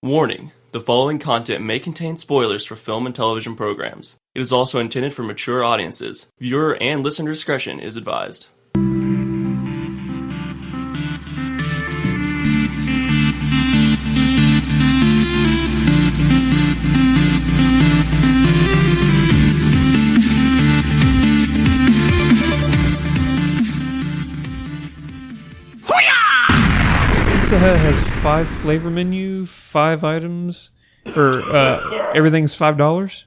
Warning: the following content may contain spoilers for film and television programs. It is also intended for mature audiences. Viewer and listener discretion is advised. Pizza Hut has 5 flavor menu, 5 items, or everything's $5.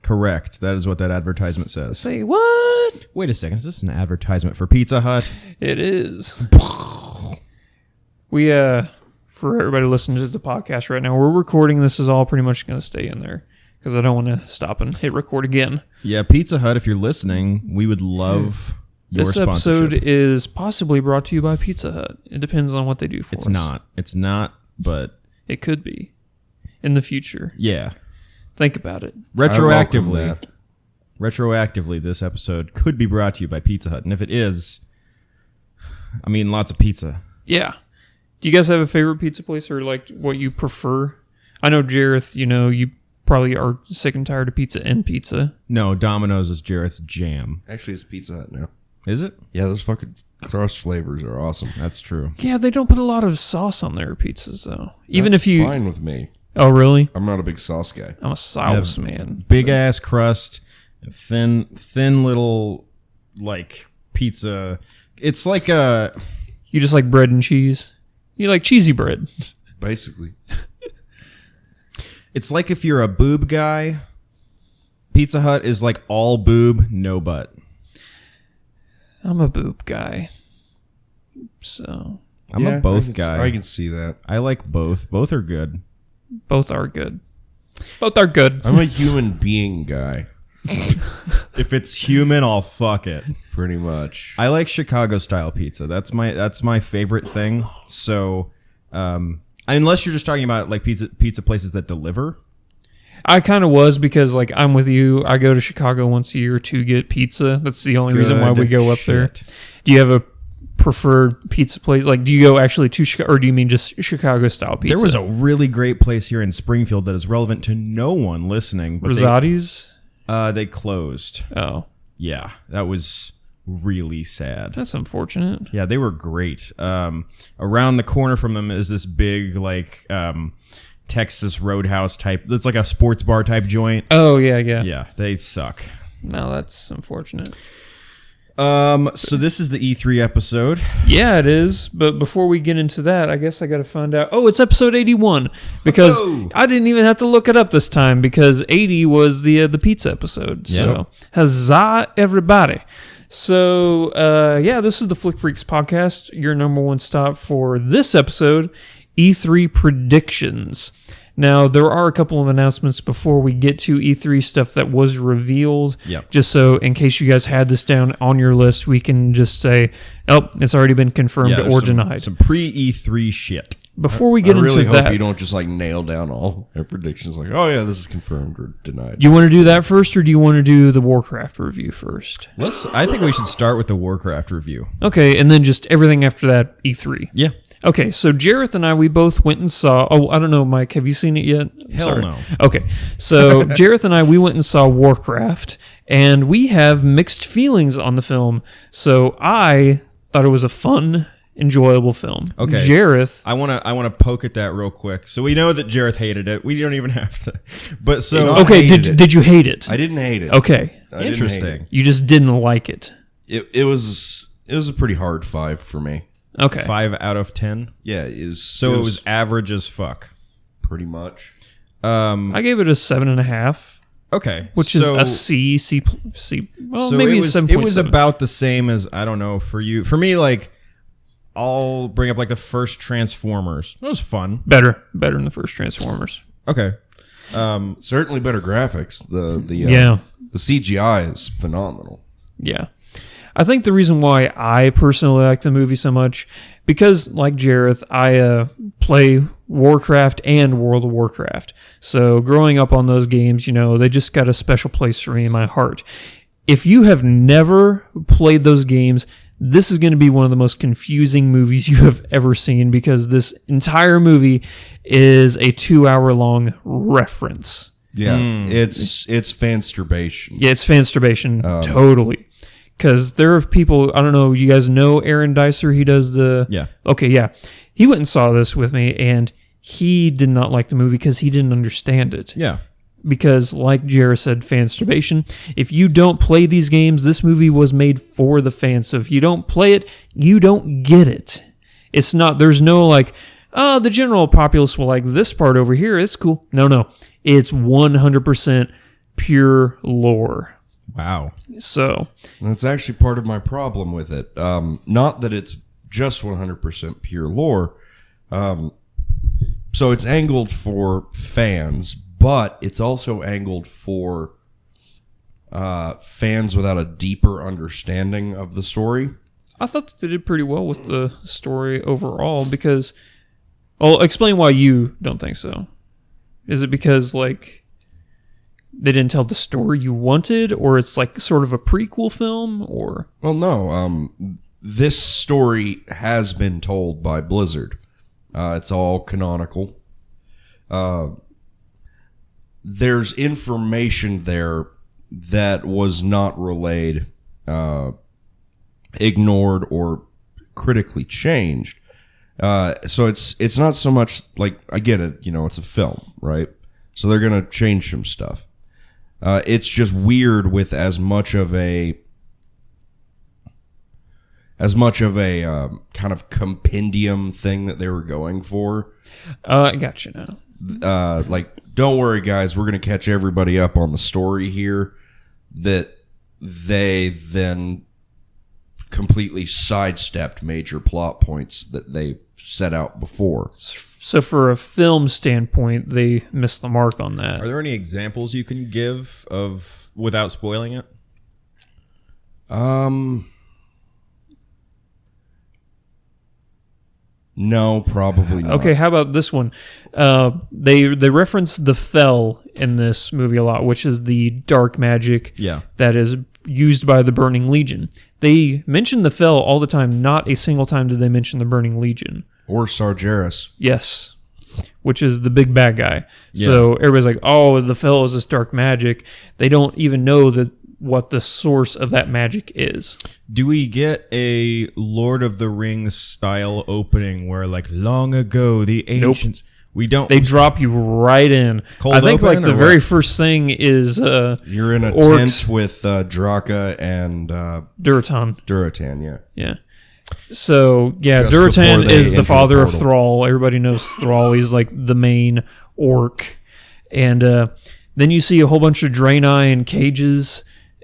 Correct. That is what that advertisement says. Say what? Wait a second. Is this an advertisement for Pizza Hut? It is. We for everybody listening to the podcast right now, we're recording. This is all pretty much going to stay in there because I don't want to stop and hit record again. Yeah, Pizza Hut. If you're listening, we would love. This episode is possibly brought to you by Pizza Hut. It depends on what they do for us. It's not, but... It could be. In the future. Yeah. Think about it. Retroactively, this episode could be brought to you by Pizza Hut. And if it is, I mean, lots of pizza. Yeah. Do you guys have a favorite pizza place or like what you prefer? I know, Jareth, you probably are sick and tired of pizza and pizza. No, Domino's is Jareth's jam. Actually, it's Pizza Hut now. Is it? Yeah, those fucking crust flavors are awesome. That's true. Yeah, they don't put a lot of sauce on their pizzas, though. Even That's if you... fine with me. Oh, really? I'm not a big sauce guy. I'm a sauce man. Big ass crust, thin little, like, pizza. It's like a... You just like bread and cheese? You like cheesy bread? Basically. It's like if you're a boob guy, Pizza Hut is like all boob, no butt. I'm a boob guy. So... I'm a both guy. I can see that. I like both. Both are good. Both are good. Both are good. I'm a human being guy. If it's human, I'll fuck it. Pretty much. I like Chicago style pizza. That's my favorite thing. So, unless you're just talking about like pizza places that deliver. I kind of was because like I'm with you. I go to Chicago once a year to get pizza. That's the only reason why we go up there. Do you have a preferred pizza place? Like, do you go actually to Chicago, or do you mean just Chicago style pizza? There was a really great place here in Springfield that is relevant to no one listening. But Rosati's? They closed. Oh, yeah, that was really sad. That's unfortunate. Yeah, they were great. Around the corner from them is this big like Texas Roadhouse type. It's like a sports bar type joint. Oh yeah. Yeah, they suck. No, that's unfortunate. So this is the E3 episode. Yeah, it is. But before we get into that, I guess I got to find out. Oh, it's episode 81 because I didn't even have to look it up this time because 80 was the pizza episode. So huzzah, everybody. So this is the Flick Freaks podcast, your number one stop for this episode, E3 predictions. Now, there are a couple of announcements before we get to E3 stuff that was revealed. Yep. Just so, in case you guys had this down on your list, we can just say, oh, it's already been confirmed or denied. Some pre-E3 shit. Before we get into that... I really hope you don't just like nail down all their predictions like, oh yeah, this is confirmed or denied. Do you want to do that first, or do you want to do the Warcraft review first? I think we should start with the Warcraft review. Okay, and then just everything after that, E3. Yeah. Okay, so Jareth and I, we both went and saw... Oh, I don't know, Mike, have you seen it yet? Hell no. Okay, so Jareth and I, we went and saw Warcraft, and we have mixed feelings on the film. So I thought it was a fun, enjoyable film. Okay. Jareth... I want to poke at that real quick. So we know that Jareth hated it. We don't even have to. But so... Okay, did you hate it? I didn't hate it. Okay. Interesting. You just didn't like it. It was a pretty hard 5 for me. Okay. 5 out of 10? Yeah, it is. So it was average as fuck. Pretty much. I gave it a 7.5. Okay. Which is a C. Well, so maybe it was, 7.7. It was about the same as, I don't know, for you. For me, like, I'll bring up like the first Transformers. That was fun. Better than the first Transformers. Okay. Certainly better graphics. The CGI is phenomenal. Yeah. I think the reason why I personally like the movie so much, because like Jareth, I play Warcraft and World of Warcraft. So growing up on those games, they just got a special place for me in my heart. If you have never played those games, this is going to be one of the most confusing movies you have ever seen because this entire movie is a 2-hour-long reference. Yeah, it's fansturbation. Yeah, it's fansturbation, totally. Because there are people, I don't know, you guys know Aaron Dicer? He does the... Yeah. Okay, yeah. He went and saw this with me, and he did not like the movie because he didn't understand it. Yeah. Because, like Jared said, fansturbation. If you don't play these games, this movie was made for the fans. So if you don't play it, you don't get it. It's not, there's no like, oh, the general populace will like this part over here. It's cool. No. It's 100% pure lore. Wow. So That's actually part of my problem with it. Not that it's just 100% pure lore. So it's angled for fans, but it's also angled for fans without a deeper understanding of the story. I thought that they did pretty well with the story overall because... Well, explain why you don't think so. Is it because, like, they didn't tell the story you wanted, or it's, like, sort of a prequel film, or... Well, no. This story has been told by Blizzard. It's all canonical. There's information there that was not relayed, ignored, or critically changed. So it's not so much like, I get it, it's a film, right? So they're going to change some stuff. It's just weird with as much of a kind of compendium thing that they were going for. I got you now. Like, don't worry, guys, we're going to catch everybody up on the story here, that they then completely sidestepped major plot points that they set out before. So for a film standpoint, they missed the mark on that. Are there any examples you can give of without spoiling it? No, probably not. Okay, how about this one? They reference the Fel in this movie a lot, which is the dark magic that is used by the Burning Legion. They mention the Fel all the time. Not a single time did they mention the Burning Legion. Or Sargeras. Yes, which is the big bad guy. Yeah. So everybody's like, oh, the Fel is this dark magic. They don't even know what the source of that magic is. Do we get a Lord of the Rings style opening where, like, long ago the ancients... Nope. We don't. They drop you right in. I think like the very first thing is you're in a orcs. tent with Draka and Duratan. Yeah. Yeah. So yeah, Just Duratan is the father of portal. Thrall. Everybody knows Thrall. He's like the main orc, and then you see a whole bunch of Draenei in cages,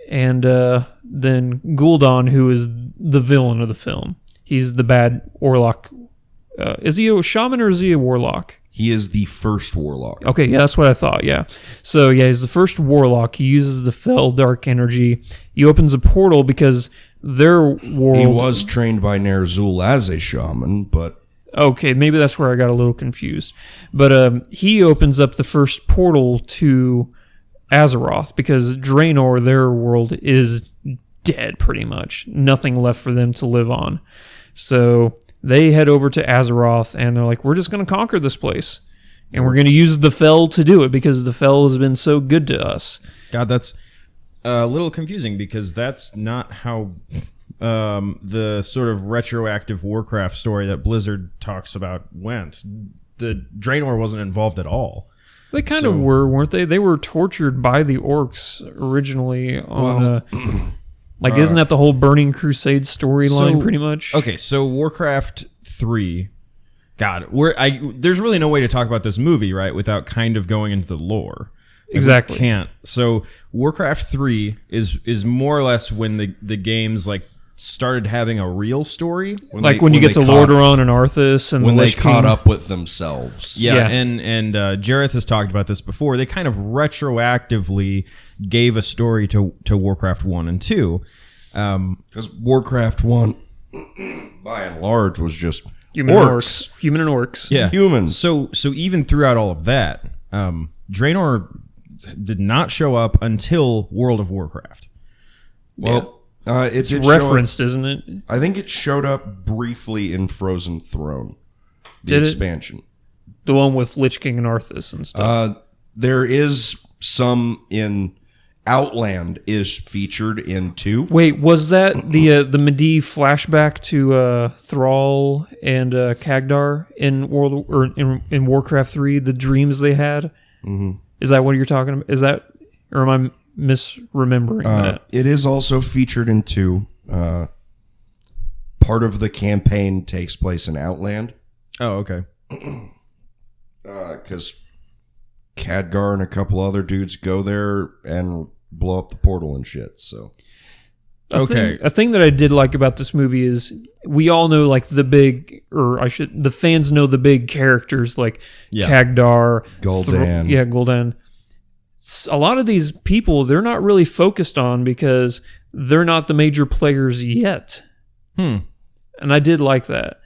and then Gul'dan, who is the villain of the film. He's the bad warlock. Is he a shaman or is he a warlock? He is the first warlock. Okay, yeah, that's what I thought, yeah. So, yeah, he's the first warlock. He uses the Fel dark energy. He opens a portal because their world... He was trained by Ner'zhul as a shaman, but... Okay, maybe that's where I got a little confused. But he opens up the first portal to Azeroth because Draenor, their world, is dead pretty much. Nothing left for them to live on. So... they head over to Azeroth, and they're like, we're just going to conquer this place. And we're going to use the Fel to do it, because the Fel has been so good to us. God, that's a little confusing, because that's not how the sort of retroactive Warcraft story that Blizzard talks about went. The Draenor wasn't involved at all. They kind of were, weren't they? They were tortured by the orcs originally on... Like, isn't that the whole Burning Crusade storyline, pretty much? Okay, so Warcraft 3... God, there's really no way to talk about this movie, right, without kind of going into the lore. Exactly. We can't. So Warcraft 3 is more or less when the games, like, started having a real story. When you get to Lordaeron and Arthas and when the they Lich caught King. up with themselves. Yeah. And Jareth has talked about this before. They kind of retroactively gave a story to Warcraft 1 and 2. Because Warcraft 1, by and large, was just Human orcs. Human and orcs. Yeah. Humans. So even throughout all of that, Draenor did not show up until World of Warcraft. Well, It's referenced, isn't it? I think it showed up briefly in Frozen Throne, the Did expansion. The one with Lich King and Arthas and stuff. There is some in Outland is featured in 2. Wait, was that the Medivh flashback to Thrall and Khagdar in in Warcraft 3? The dreams they had. Mm-hmm. Is that what you're talking about? Is that, or am I misremembering that? It is also featured in 2. Part of the campaign takes place in Outland. Oh, okay. Because Khadgar and a couple other dudes go there and blow up the portal and shit. So, A thing that I did like about this movie is we all know like the fans know the big characters like Khadgar, Gul'dan. Gul'dan. A lot of these people they're not really focused on because they're not the major players yet. And I did like that.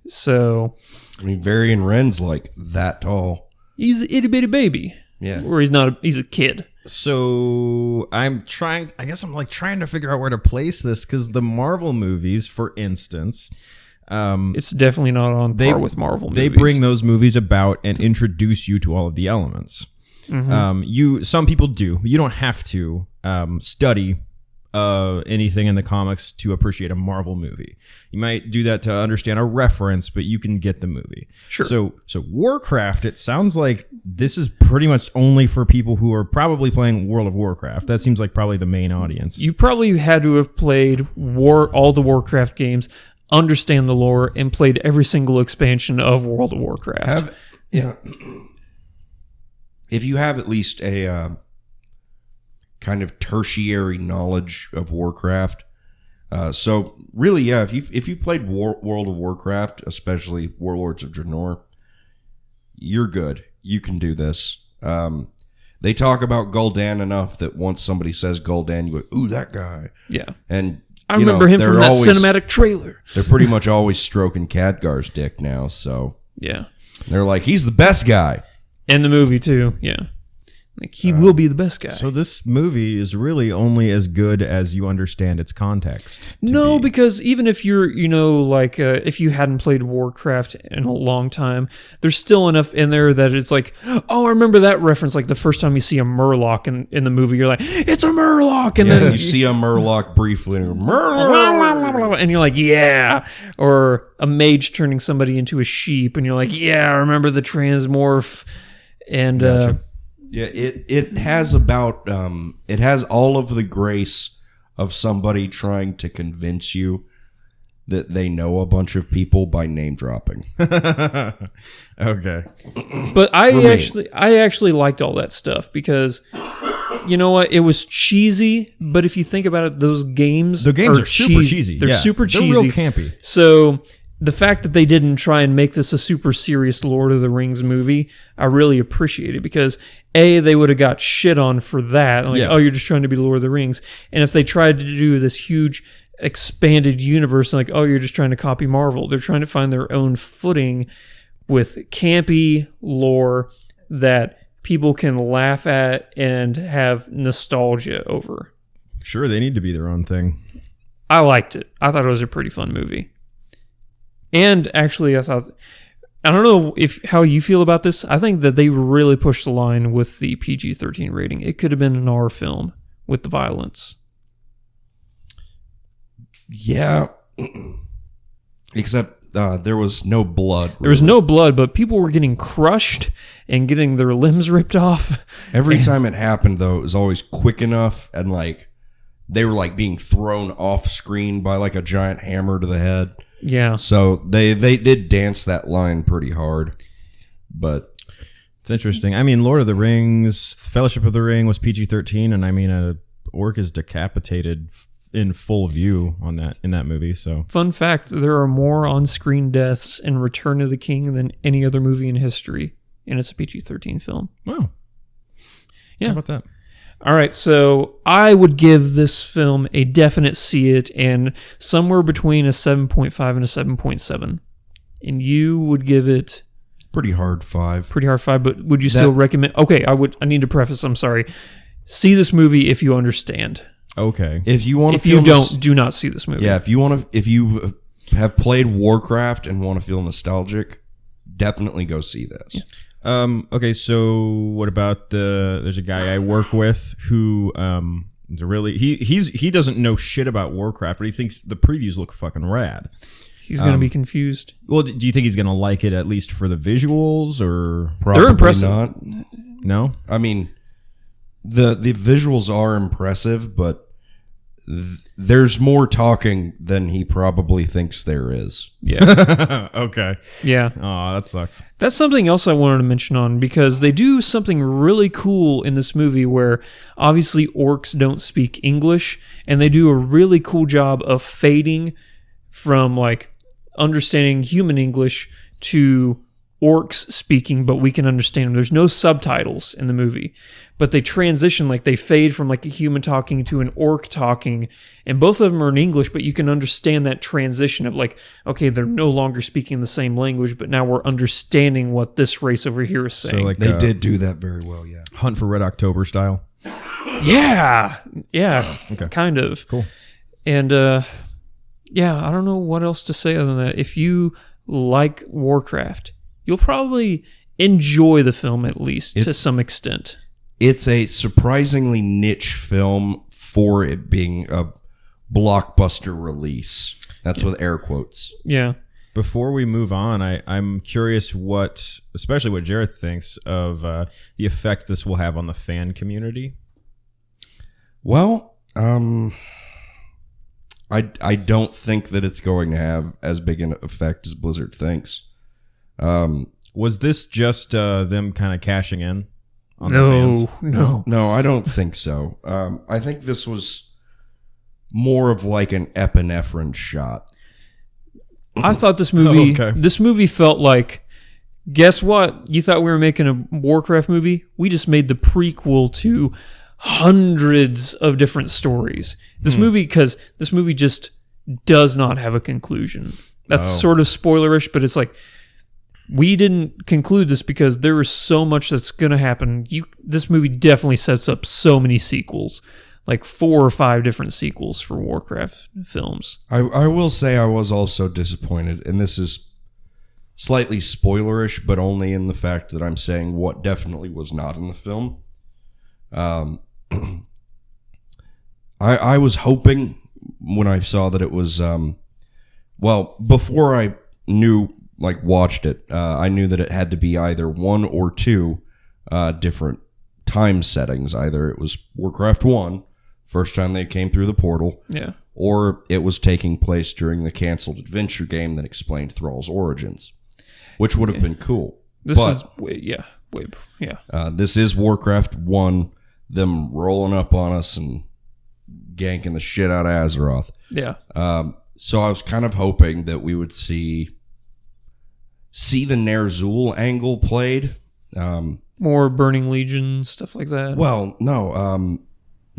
So, I mean, Varian Wren's like that tall. He's an itty bitty baby. Yeah. Or he's a kid. So I'm trying to figure out where to place this because the Marvel movies, for instance, it's definitely not on par with Marvel movies. They bring those movies about and introduce you to all of the elements. Mm-hmm. Some people do. You don't have to study anything in the comics to appreciate a Marvel movie. You might do that to understand a reference, but you can get the movie. Sure. So Warcraft, it sounds like this is pretty much only for people who are probably playing World of Warcraft. That seems like probably the main audience. You probably had to have played all the Warcraft games, understand the lore, and played every single expansion of World of Warcraft. If you have at least a kind of tertiary knowledge of Warcraft. So really, yeah, if you played World of Warcraft, especially Warlords of Draenor, you're good. You can do this. They talk about Gul'dan enough that once somebody says Gul'dan, you go, ooh, that guy. Yeah. And I remember him from that cinematic trailer. They're pretty much always stroking Khadgar's dick now, so. Yeah. They're like, he's the best guy. In the movie, too, yeah. Like, he will be the best guy. So this movie is really only as good as you understand its context. No, because even if you're, if you hadn't played Warcraft in a long time, there's still enough in there that it's like, oh, I remember that reference. Like the first time you see a Murloc in the movie, you're like, it's a Murloc. And then you see a Murloc briefly. And you're like, yeah. Or a mage turning somebody into a sheep. And you're like, yeah, I remember the transmorph. And... Gotcha. Yeah, it has it has all of the grace of somebody trying to convince you that they know a bunch of people by name dropping. Okay. But I actually liked all that stuff because you know what? It was cheesy, but if you think about it, those games are super cheesy. They're super cheesy. They're real campy. So the fact that they didn't try and make this a super serious Lord of the Rings movie, I really appreciate it because they would have got shit on for that. Like, oh, you're just trying to be Lord of the Rings. And if they tried to do this huge expanded universe, like, oh, you're just trying to copy Marvel. They're trying to find their own footing with campy lore that people can laugh at and have nostalgia over. Sure, they need to be their own thing. I liked it. I thought it was a pretty fun movie. And actually, I don't know how you feel about this. I think that they really pushed the line with the PG-13 rating. It could have been an R film with the violence. Yeah. Except there was no blood. There was no blood, but people were getting crushed and getting their limbs ripped off. Every time it happened, though, it was always quick enough and like they were like being thrown off screen by like a giant hammer to the head. Yeah. So they did dance that line pretty hard. But it's interesting. I mean, Lord of the Rings, Fellowship of the Ring was PG-13, and I mean, a orc is decapitated in full view in that movie. So, fun fact: there are more on-screen deaths in Return of the King than any other movie in history, and it's a PG-13 film. Wow. Yeah. How about that? All right, so I would give this film a definite see it and somewhere between a 7.5 and a 7.7. And you would give it... Pretty hard 5. Pretty hard 5, but would you still recommend... Okay, I need to preface, I'm sorry. See this movie if you understand. Okay. If you want to, If you do not see this movie. yeah, if you have played Warcraft and want to feel nostalgic, definitely go see this. Yeah. Okay, so what about there's a guy I work with who is really he doesn't know shit about Warcraft, but he thinks the previews look fucking rad. He's going to be confused. Well, do you think he's going to like it at least for the visuals, or Probably They're impressive. not. no? I mean, the visuals are impressive, but there's more talking than he probably thinks there is. Yeah. Okay. Yeah. Oh, that sucks. That's something else I wanted to mention on, because they do something really cool in this movie where obviously orcs don't speak English, and they do a really cool job of fading from like understanding human English to orcs speaking, but we can understand them. There's no subtitles in the movie, but they transition, like they fade from like a human talking to an orc talking, and both of them are in English, but you can understand that transition of like, okay, they're no longer speaking the same language, but now we're understanding what this race over here is saying. So like They did do that very well, yeah. Hunt for Red October style. Yeah, Okay. kind of. Cool. And yeah, I don't know what else to say other than that. If you like Warcraft, you'll probably enjoy the film at least to some extent. It's a surprisingly niche film for it being a blockbuster release. That's with air quotes. Yeah. Before we move on, I'm curious especially what Jared thinks of the effect this will have on the fan community. Well, I don't think that it's going to have as big an effect as Blizzard thinks. Was this just them kind of cashing in on the fans? No. No, I don't think so. I think this was more of like an epinephrine shot. I thought this movie Oh, okay. this movie felt like, guess what? You thought we were making a Warcraft movie? We just made the prequel to hundreds of different stories. This movie just does not have a conclusion. That's sort of spoilerish, but it's like, we didn't conclude this because there is so much that's going to happen. This movie definitely sets up so many sequels, like 4 or 5 different sequels for Warcraft films. I will say I was also disappointed, and this is slightly spoilerish, but only in the fact that I'm saying what definitely was not in the film. I was hoping when I saw that it was, before I watched it, I knew that it had to be either 1 or 2 different time settings. Either it was Warcraft 1, first time they came through the portal, Yeah. or it was taking place during the canceled adventure game that explained Thrall's origins, which would have been cool. This is This is Warcraft 1, them rolling up on us and ganking the shit out of Azeroth. Yeah. So I was kind of hoping that we would see the Ner'zhul angle played. More Burning Legion, stuff like that. Well, no.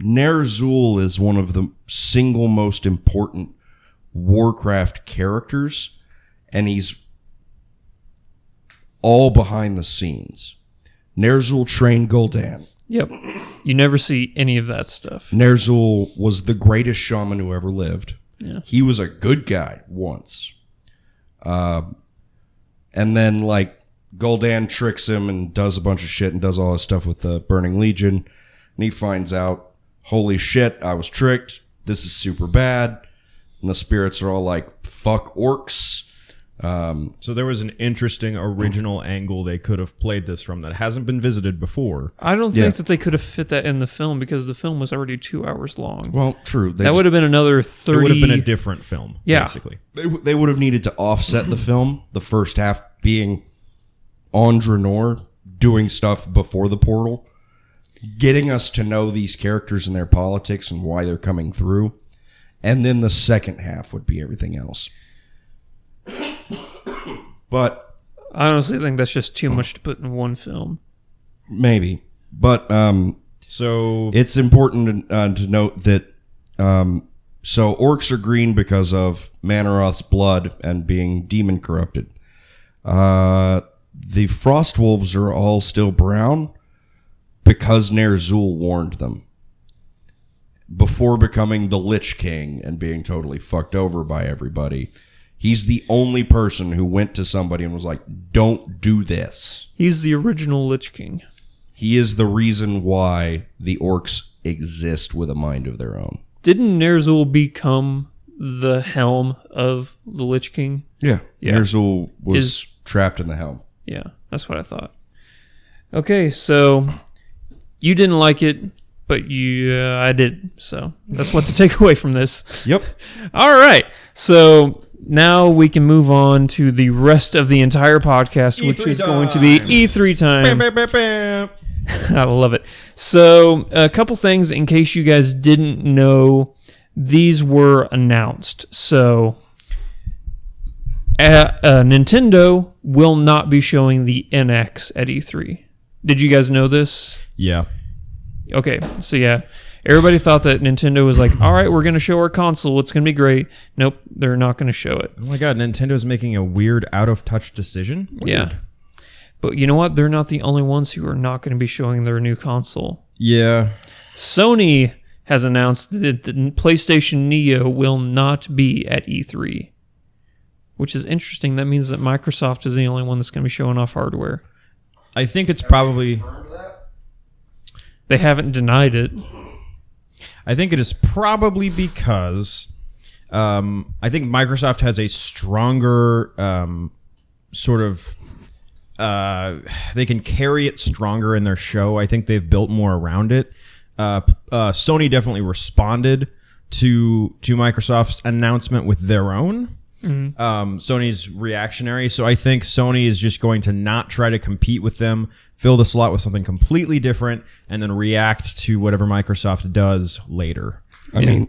Ner'zhul is one of the single most important Warcraft characters, and he's all behind the scenes. Ner'zhul trained Gul'dan. Yep. You never see any of that stuff. Ner'zhul was the greatest shaman who ever lived. Yeah. He was a good guy once. And then, Gul'dan tricks him and does a bunch of shit and does all this stuff with the Burning Legion. And he finds out, holy shit, I was tricked. This is super bad. And the spirits are all like, fuck orcs. So there was an interesting original angle they could have played this from that hasn't been visited before. I don't think that they could have fit that in the film because the film was already 2 hours long. Well, true. That would have been another 30... It would have been a different film, Yeah. basically. They would have needed to offset the film, the first half being on Draenor doing stuff before the portal, getting us to know these characters and their politics and why they're coming through, and then the second half would be everything else. But I honestly think that's just too much to put in one film. maybe. But So it's important to note that so orcs are green because of Manaroth's blood and being demon corrupted. The Frostwolves are all still brown because Ner'zhul warned them. before becoming the Lich King and being totally fucked over by everybody, he's the only person who went to somebody and was like, don't do this. He's the original Lich King. He is the reason why the orcs exist with a mind of their own. Didn't Ner'zhul become the helm of the Lich King? Yeah. Yeah. Ner'zhul was trapped in the helm. Yeah, that's what I thought. Okay, so you didn't like it, but I did. So that's what to take away from this. Yep. All right. So now we can move on to the rest of the entire podcast, which is going to be E3 time. I love it. So a couple things in case you guys didn't know, these were announced. So Nintendo will not be showing the NX at E3. Did you guys know this? Yeah. Okay, so yeah, everybody thought that Nintendo was like, all right, we're going to show our console. It's going to be great. Nope, they're not going to show it. Oh my God, Nintendo's making a weird out-of-touch decision? Weird. Yeah. But you know what? They're not the only ones who are not going to be showing their new console. Yeah. Sony has announced that the PlayStation Neo will not be at E3, which is interesting. That means that Microsoft is the only one that's going to be showing off hardware. I think it's probably... They haven't denied it. I think it is probably because I think Microsoft has a stronger sort of... they can carry it stronger in their show. I think they've built more around it. Sony definitely responded to Microsoft's announcement with their own. Mm-hmm. Sony's reactionary. So I think Sony is just going to not try to compete with them, fill the slot with something completely different, and then react to whatever Microsoft does later. I mean,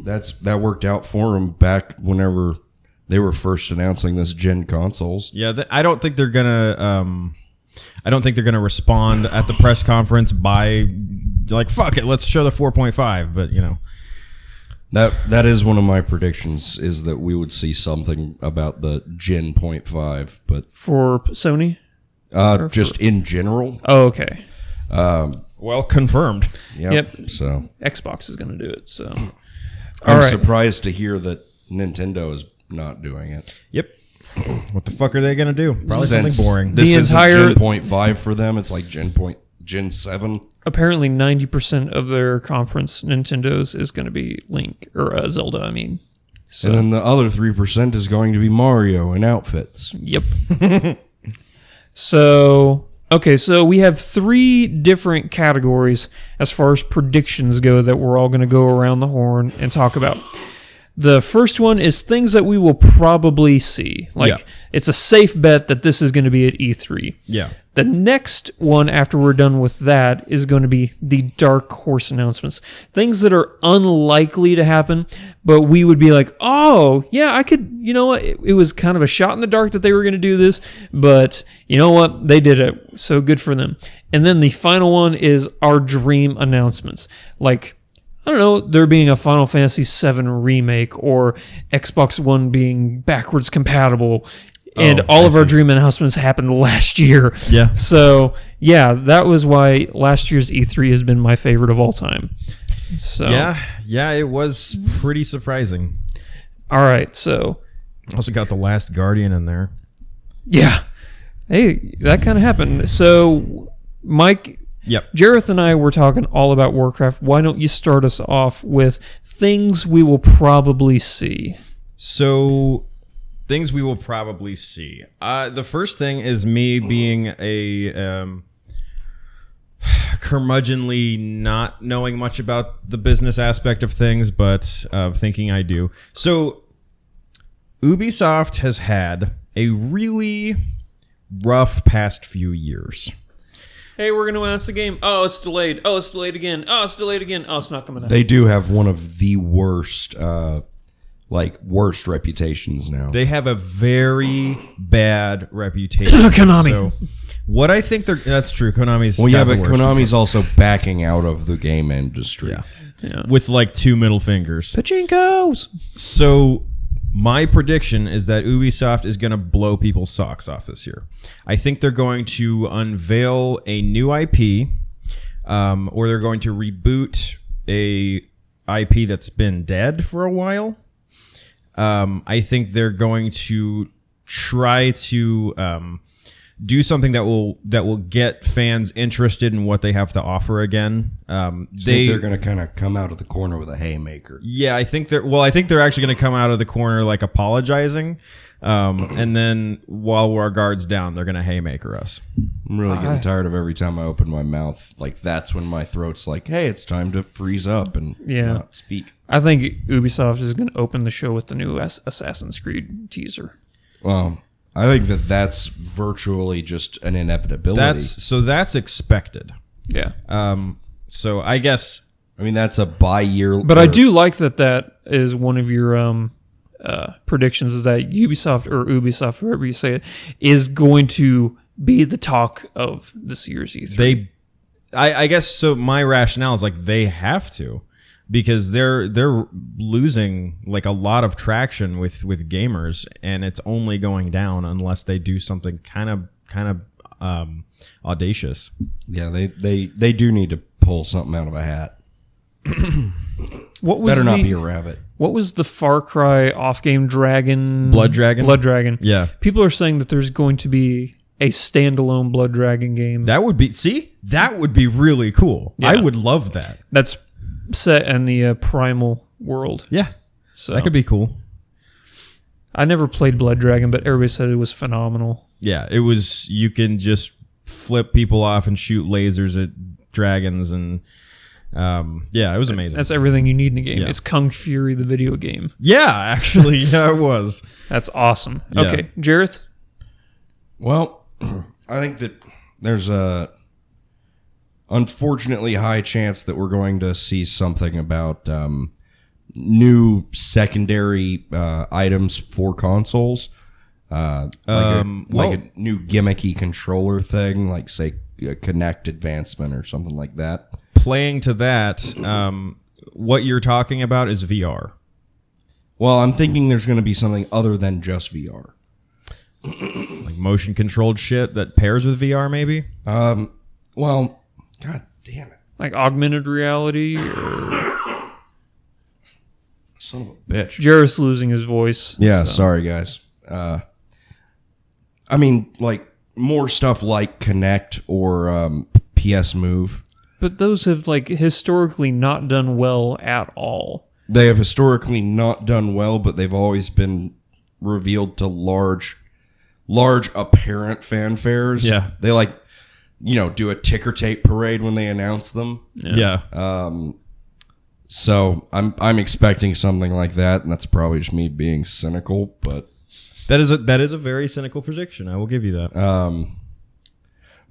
that worked out for them back whenever they were first announcing this gen consoles. Yeah, I don't think they're gonna. I don't think they're gonna respond at the press conference by like, "Fuck it, let's show the 4.5." But you know, that is one of my predictions, is that we would see something about the Gen 0.5, but for Sony, just in general. Oh, okay. Well, confirmed. Yep. So Xbox is going to do it. So I'm surprised to hear that Nintendo is not doing it. Yep. What the fuck are they going to do? Probably something boring. This is Gen 0.5 for them. It's like Gen 7. Apparently 90% of their conference Nintendo's is going to be Link, or Zelda, I mean. So. And then the other 3% is going to be Mario and outfits. Yep. So we have 3 different categories as far as predictions go that we're all going to go around the horn and talk about. The first one is things that we will probably see. It's a safe bet that this is going to be at E3. Yeah. The next one after we're done with that is going to be the dark horse announcements. Things that are unlikely to happen, but we would be like, oh, yeah, I could, you know what? It was kind of a shot in the dark that they were going to do this, but you know what? They did it. So good for them. And then the final one is our dream announcements. Like, I don't know, there being a Final Fantasy VII remake or Xbox One being backwards compatible. And all of our dream announcements happened last year. Yeah. So, yeah, that was why last year's E3 has been my favorite of all time. So Yeah, it was pretty surprising. All right, so... Also got The Last Guardian in there. Yeah. Hey, that kind of happened. So, Mike... Yep. Jareth and I were talking all about Warcraft. Why don't you start us off with things we will probably see? So, things we will probably see. The first thing is me being a curmudgeonly not knowing much about the business aspect of things, but thinking I do. So, Ubisoft has had a really rough past few years. Hey, we're going to announce the game. Oh, it's delayed. Oh, it's delayed again. Oh, it's delayed again. Oh, it's not coming out. They do have one of the worst, worst reputations now. They have a very bad reputation. Konami. So, what I think that's true. Konami's Konami's also backing out of the game industry. Yeah. With like 2 middle fingers. Pachinkos. So, my prediction is that Ubisoft is going to blow people's socks off this year. I think they're going to unveil a new IP, or they're going to reboot a IP that's been dead for a while. I think they're going to try to do something that will get fans interested in what they have to offer again. They're going to kind of come out of the corner with a haymaker. Yeah, I think they're actually going to come out of the corner like apologizing, and then while our guard's down, they're going to haymaker us. I'm really getting tired of every time I open my mouth. Like, that's when my throat's like, hey, it's time to freeze up and not speak. I think Ubisoft is going to open the show with the new Assassin's Creed teaser. Well, I think that's virtually just an inevitability. That's expected. Yeah. So I guess... I mean, that's a bi-year... But I do like that is one of your predictions, is that Ubisoft, or Ubisoft, whoever you say it, is going to be the talk of this year's E3. I guess, so my rationale is like they have to, because they're losing like a lot of traction with gamers, and it's only going down unless they do something kind of audacious. Yeah, they do need to pull something out of a hat. Better not be a rabbit. What was the Far Cry off-game dragon? Blood Dragon? Blood Dragon. Yeah. People are saying that there's going to be a standalone Blood Dragon game. That would be really cool. Yeah. I would love that. That's set in the Primal world. Yeah. So that could be cool. I never played Blood Dragon, but everybody said it was phenomenal. Yeah, it was. You can just flip people off and shoot lasers at dragons, and it was amazing. That's everything you need in a game. Yeah. It's Kung Fury, the video game. Yeah, actually, yeah, it was. That's awesome. Yeah. Okay, Jareth? Well, I think that there's a unfortunately high chance that we're going to see something about new secondary items for consoles. Like a new gimmicky controller thing, like, say, a Kinect advancement or something like that. Playing to that, what you're talking about is VR. Well, I'm thinking there's going to be something other than just VR. Like motion controlled shit that pairs with VR, maybe? Well, god damn it. Like augmented reality? Or... Son of a bitch. Jareth's losing his voice. Yeah, sorry, guys. I mean, like, more stuff like Kinect or PS Move. But those have, like, historically not done well at all. They have historically not done well, but they've always been revealed to large apparent fanfares. Yeah. They, like, do a ticker tape parade when they announce them. Yeah. So I'm expecting something like that, and that's probably just me being cynical, but that is a very cynical prediction. I will give you that.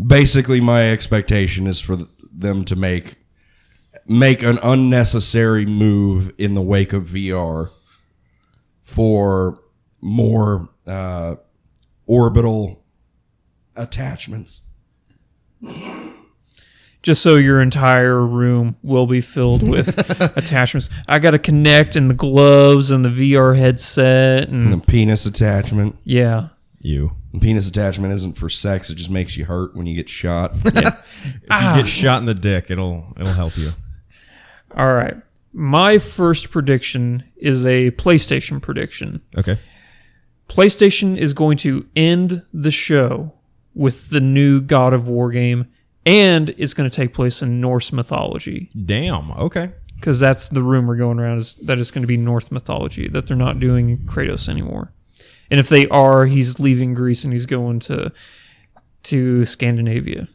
Basically, my expectation is for them to make an unnecessary move in the wake of VR for more orbital attachments. Just so your entire room will be filled with attachments. I got to connect, and the gloves and the VR headset and the penis attachment. Yeah. You. The penis attachment isn't for sex. It just makes you hurt when you get shot. Yeah. If you get shot in the dick, it'll help you. All right. My first prediction is a PlayStation prediction. Okay. PlayStation is going to end the show with the new God of War game, and it's going to take place in Norse mythology. Damn. Okay. Because that's the rumor going around, is that it's going to be Norse mythology, that they're not doing Kratos anymore. And if they are, he's leaving Greece and he's going to Scandinavia.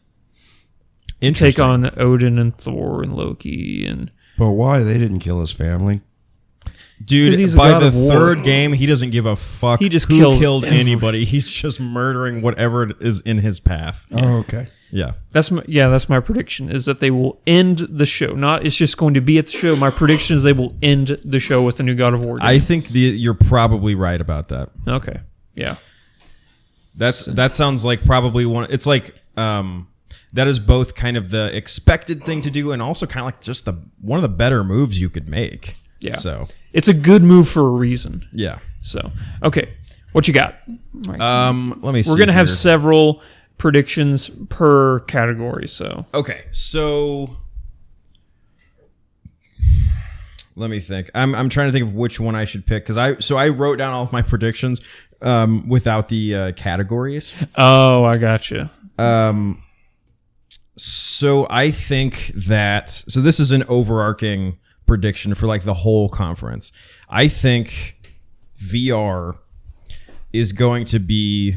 To take on Odin and Thor and Loki. But why? They didn't kill his family. Dude, by the third game, he doesn't give a fuck he just who killed anybody. He's just murdering whatever is in his path. Oh, okay. Yeah. That's my prediction, is that they will end the show. Not it's just going to be at the show. My prediction is they will end the show with the new God of War game. I think you're probably right about that. Okay. Yeah. That sounds like probably one. It's like that is both kind of the expected thing to do and also kind of like just one of the better moves you could make. Yeah. So it's a good move for a reason. Yeah. So okay, what you got? Let me see. We're gonna have several predictions per category. So okay, so Let me think. I'm trying to think of which one I should pick because I wrote down all of my predictions without the categories. Oh, I gotcha. So I think that this is an overarching prediction for like the whole conference. I think VR is going to be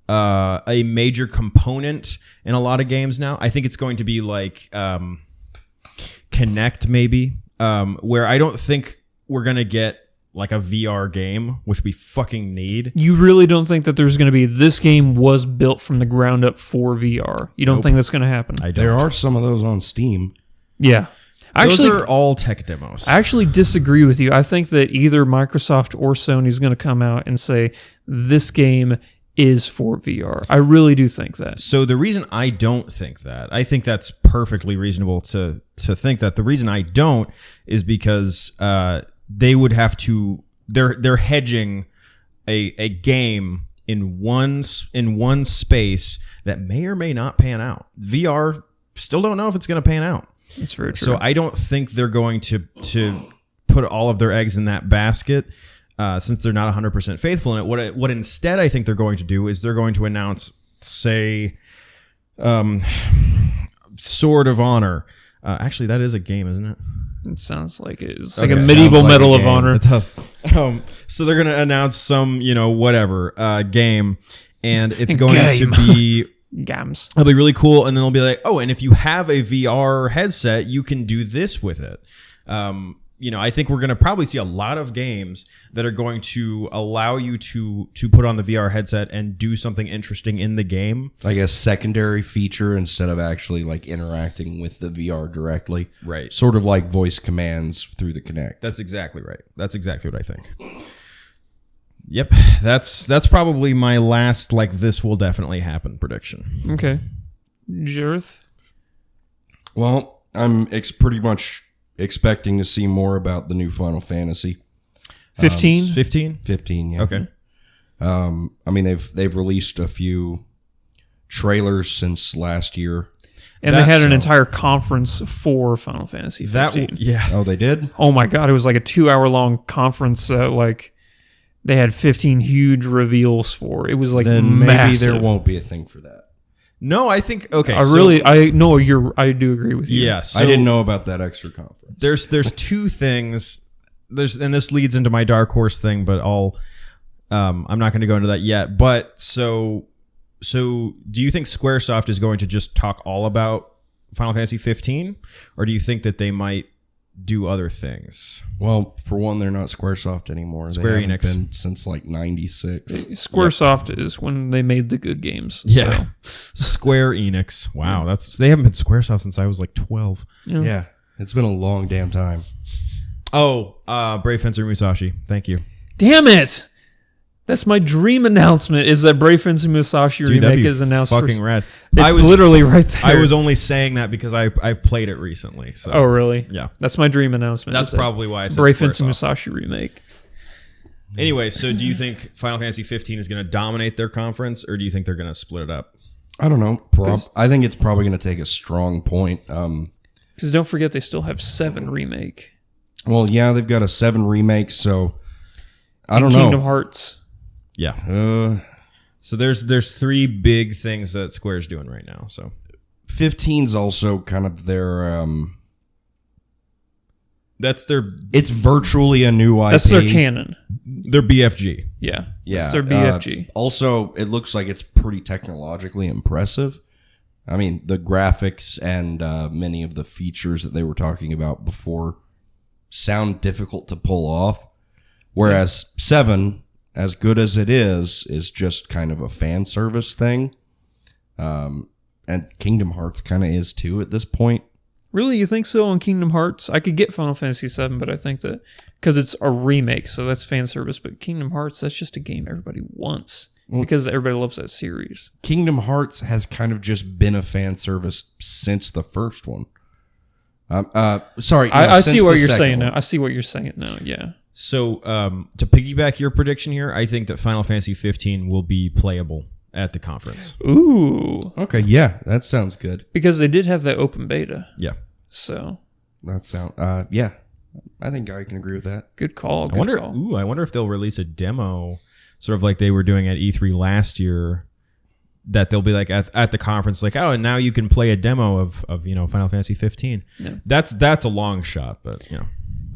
a major component in a lot of games now. I think it's going to be like Kinect maybe, where I don't think we're going to get like a VR game, which we fucking need. You really don't think that there's going to be this game was built from the ground up for VR? You don't think that's going to happen? I don't. There are some of those on Steam. Yeah. Those are all tech demos. I actually disagree with you. I think that either Microsoft or Sony is going to come out and say this game is for VR. I really do think that. So the reason I don't think that, I think that's perfectly reasonable to think that. The reason I don't is because they would have to. They're hedging a game in one space that may or may not pan out. VR still don't know if it's going to pan out. It's very true. So I don't think they're going to put all of their eggs in that basket since they're not 100% faithful in it. What instead I think they're going to do is they're going to announce, say, Sword of Honor. Actually, that is a game, isn't it? It sounds like it. It's Okay. like a medieval Sounds like Medal a of game. Honor. It does. So they're going to announce some, whatever game, and it's going to be... Gams. It'll be really cool, and then they'll be like, oh, and if you have a VR headset, you can do this with it. I think we're going to probably see a lot of games that are going to allow you to put on the VR headset and do something interesting in the game. Like a secondary feature instead of actually like interacting with the VR directly. Right. Sort of like voice commands through the Kinect. That's exactly right. That's exactly what I think. Yep, that's probably my last like this will definitely happen prediction. Okay. Jareth? Well, I'm pretty much expecting to see more about the new Final Fantasy. 15? 15? 15, yeah. Okay. I mean, they've released a few trailers since last year. And they had an entire conference for Final Fantasy 15. Yeah. Oh, they did? Oh my god, it was like a 2-hour-long conference that like they had 15 huge reveals for. It was like then maybe massive. there won't be a thing for that. No, I think okay. I do agree with you. Yes. I didn't know about that extra conference. There's two things. And this leads into my dark horse thing, but I'm not going to go into that yet. But so do you think Squaresoft is going to just talk all about Final Fantasy 15, or do you think that they might do other things? Well, for one, they're not Squaresoft anymore. Square they haven't Enix. been since like 96. Squaresoft is when they made the good games. Yeah. So. Square Enix. Wow, they haven't been Squaresoft since I was like 12. Yeah, it's been a long damn time. Oh, Brave Fencer Musashi. Thank you. Damn it! That's my dream announcement. Is that Brave Fencer Musashi Dude, that'd remake be is announced? fucking rad. It's literally right there. I was only saying that because I've played it recently. So. Oh really? Yeah. That's my dream announcement. That's is that probably why I said Brave Fencer Squaresoft. Musashi remake. Anyway, so do you think Final Fantasy 15 is going to dominate their conference, or do you think they're going to split it up? I don't know. I think it's probably going to take a strong point. Because don't forget, they still have 7 remake. Well, yeah, they've got a 7 remake, so I don't know. Kingdom Hearts. Yeah. So there's 3 big things that Square's doing right now. So 15's also kind of their. that's their. It's virtually a new IP. That's their canon. Their BFG. Yeah. Yeah, That's their BFG. Also, it looks like it's pretty technologically impressive. I mean, the graphics and many of the features that they were talking about before sound difficult to pull off. Whereas 7, as good as it is just kind of a fan service thing. And Kingdom Hearts kind of is too at this point. Really, you think so on Kingdom Hearts? I could get Final Fantasy VII, but I think that because it's a remake, so that's fan service. But Kingdom Hearts, that's just a game everybody wants because everybody loves that series. Kingdom Hearts has kind of just been a fan service since the first one. Sorry, I see what you're second saying one. now. I see what you're saying now. Yeah. So to piggyback your prediction here, I think that Final Fantasy 15 will be playable at the conference. Ooh. Okay, yeah, that sounds good. Because they did have that open beta. Yeah. So. That sound, yeah. I think I can agree with that. Good call. I wonder if they'll release a demo, sort of like they were doing at E3 last year. That they'll be like at the conference, like, oh, and now you can play a demo of Final Fantasy 15. Yeah. That's a long shot, but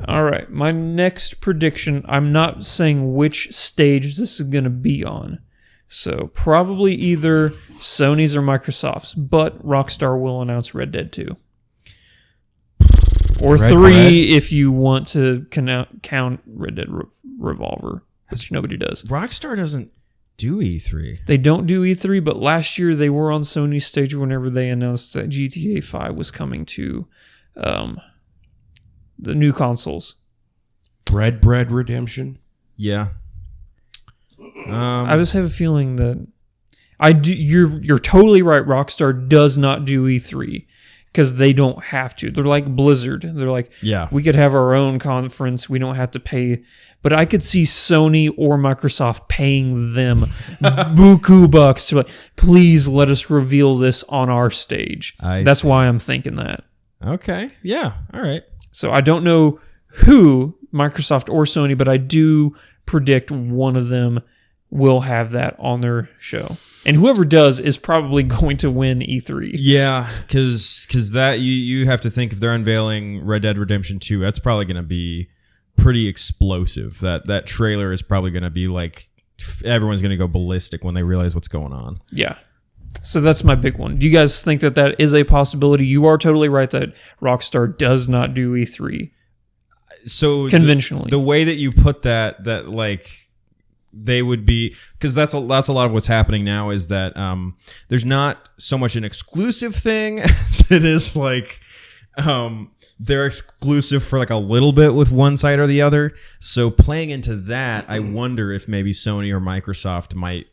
All right, my next prediction. I'm not saying which stage this is going to be on, so probably either Sony's or Microsoft's. But Rockstar will announce Red Dead 2. Or Red 3 Dead? if you want to count Red Dead Revolver, which nobody does. Rockstar doesn't do E3. They don't do E3, but last year they were on Sony's stage whenever they announced that GTA 5 was coming to the new consoles. Red Redemption? Yeah. I just have a feeling that you're totally right. Rockstar does not do E3 because they don't have to. They're like Blizzard. They're like, Yeah. we could have our own conference. We don't have to pay. But I could see Sony or Microsoft paying them buku bucks to like, please let us reveal this on our stage. That's why I'm thinking that. Okay. Yeah. All right. So I don't know who, Microsoft or Sony, but I do predict one of them will have that on their show. And whoever does is probably going to win E3. Yeah, because that you have to think if they're unveiling Red Dead Redemption 2, that's probably going to be pretty explosive. That trailer is probably going to be like everyone's going to go ballistic when they realize what's going on. Yeah. So that's my big one. Do you guys think that is a possibility? You are totally right that Rockstar does not do E3. So conventionally, the way that you put that like they would be, because that's a lot of what's happening now is that there's not so much an exclusive thing as it is like they're exclusive for like a little bit with one side or the other. So playing into that, I wonder if maybe Sony or Microsoft might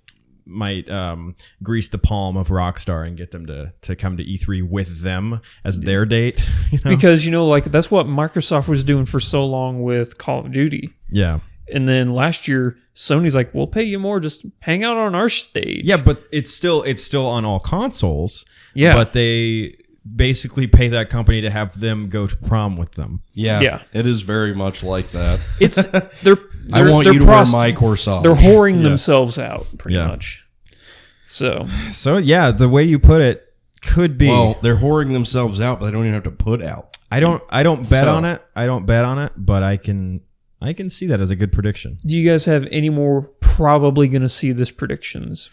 grease the palm of Rockstar and get them to come to E3 with them as their date. Because like that's what Microsoft was doing for so long with Call of Duty. Yeah. And then last year, Sony's like, we'll pay you more, just hang out on our stage. Yeah, but it's still on all consoles. Yeah. But they basically pay that company to have them go to prom with them. Yeah. It is very much like that. It's I want you to wear my corsage. They're whoring themselves out, pretty much. So yeah, the way you put it could be. Well, they're whoring themselves out, but they don't even have to put out. I don't bet on it. I don't bet on it, but I can see that as a good prediction. Do you guys have any more probably going to see this predictions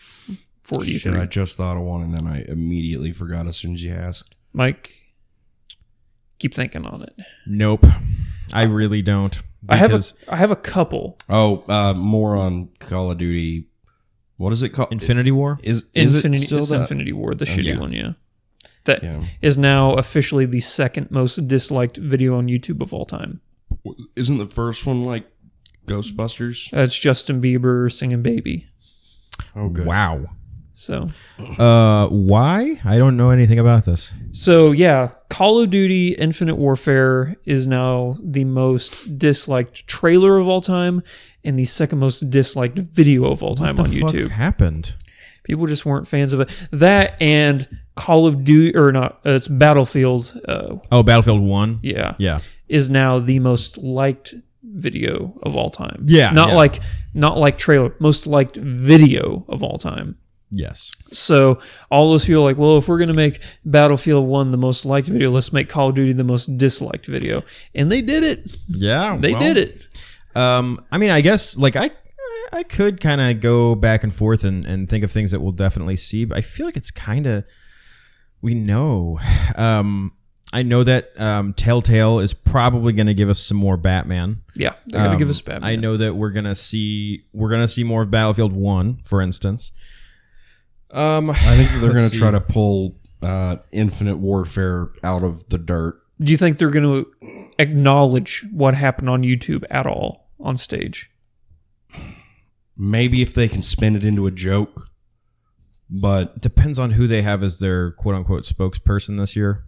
for E3? Shit, I just thought of one, and then I immediately forgot as soon as you asked. Mike, keep thinking on it. Nope, I really don't. I have a couple. Oh, more on Call of Duty. What is it called? Infinity War? Is Infinity, it still it's that? Infinity War, the shitty one, yeah. That is now officially the second most disliked video on YouTube of all time. Isn't the first one like Ghostbusters? It's Justin Bieber singing Baby. Oh, good. Wow. So, why? I don't know anything about this. So yeah, Call of Duty Infinite Warfare is now the most disliked trailer of all time and the second most disliked video of all time on YouTube. What the fuck happened? People just weren't fans of it. That and Call of Duty, or not, it's Battlefield. Battlefield 1? Yeah. Yeah. Is now the most liked video of all time. Yeah. Not like trailer, most liked video of all time. Yes. So all those people are like, well, if we're going to make Battlefield 1 the most liked video, let's make Call of Duty the most disliked video. And they did it. Yeah. They did it. I mean, I guess like I could kind of go back and forth and think of things that we'll definitely see, but I feel like it's kind of, we know. I know that Telltale is probably going to give us some more Batman. Yeah, they're going to give us Batman. I know that we're going to see more of Battlefield 1, for instance. I think they're going to try to pull Infinite Warfare out of the dirt. Do you think they're going to acknowledge what happened on YouTube at all on stage? Maybe if they can spin it into a joke, but it depends on who they have as their quote-unquote spokesperson this year.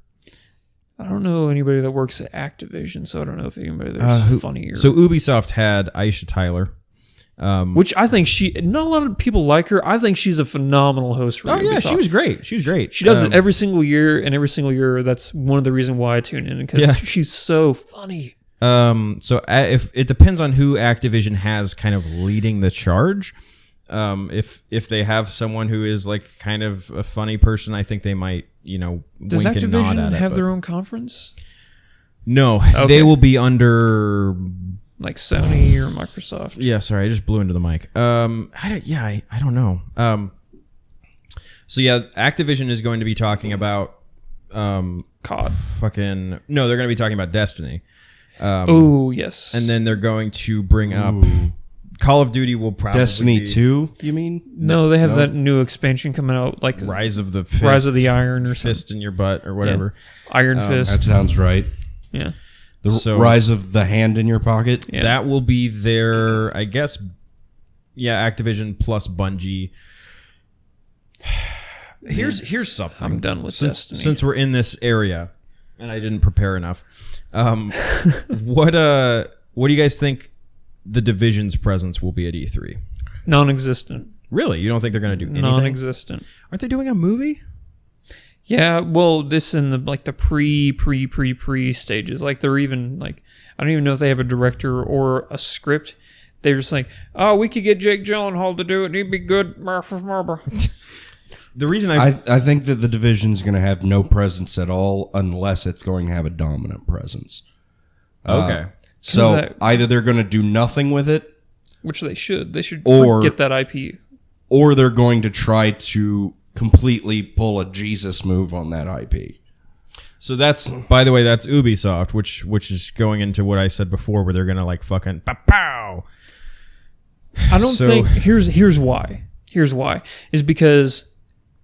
I don't know anybody that works at Activision, so I don't know if anybody there's funnier. So Ubisoft had Aisha Tyler. Which I think not a lot of people like her. I think she's a phenomenal host for Ubisoft. Yeah, she was great. She does it every single year, and every single year, that's one of the reasons why I tune in, because she's so funny. If it depends on who Activision has kind of leading the charge. If they have someone who is like kind of a funny person, I think they might, Does wink and nod Activision at it, have but- their own conconference? No, Okay. they will be under. Like Sony or Microsoft? Yeah, sorry, I just blew into the mic. I don't know. So yeah, Activision is going to be talking about COD. No, they're going to be talking about Destiny. Oh, yes. And then they're going to bring up Call of Duty will probably Destiny be 2, you mean? No, they have that new expansion coming out, like Rise of the Iron or Fist in your butt or whatever. Iron Fist. That sounds right. Yeah. The Rise of the Hand in your pocket. Yeah. That will be their, I guess, Activision plus Bungie. Here's something. I'm done with Destiny. Since we're in this area, and I didn't prepare enough. What do you guys think the Division's presence will be at E3? Non-existent. Really? You don't think they're going to do anything? Non-existent. Aren't they doing a movie? Yeah, well, this in the pre stages. Like they're even like, I don't even know if they have a director or a script. They're just like, oh, we could get Jake Gyllenhaal to do it. He'd be good. The reason I think that the Division's going to have no presence at all unless it's going to have a dominant presence. Okay. So either they're going to do nothing with it, which they should. They should Or- get that IP. or they're going to try to completely pull a Jesus move on that IP. So that's, by the way, that's Ubisoft, which is going into what I said before, where they're gonna like fucking pow. I don't think here's why. Here's why is because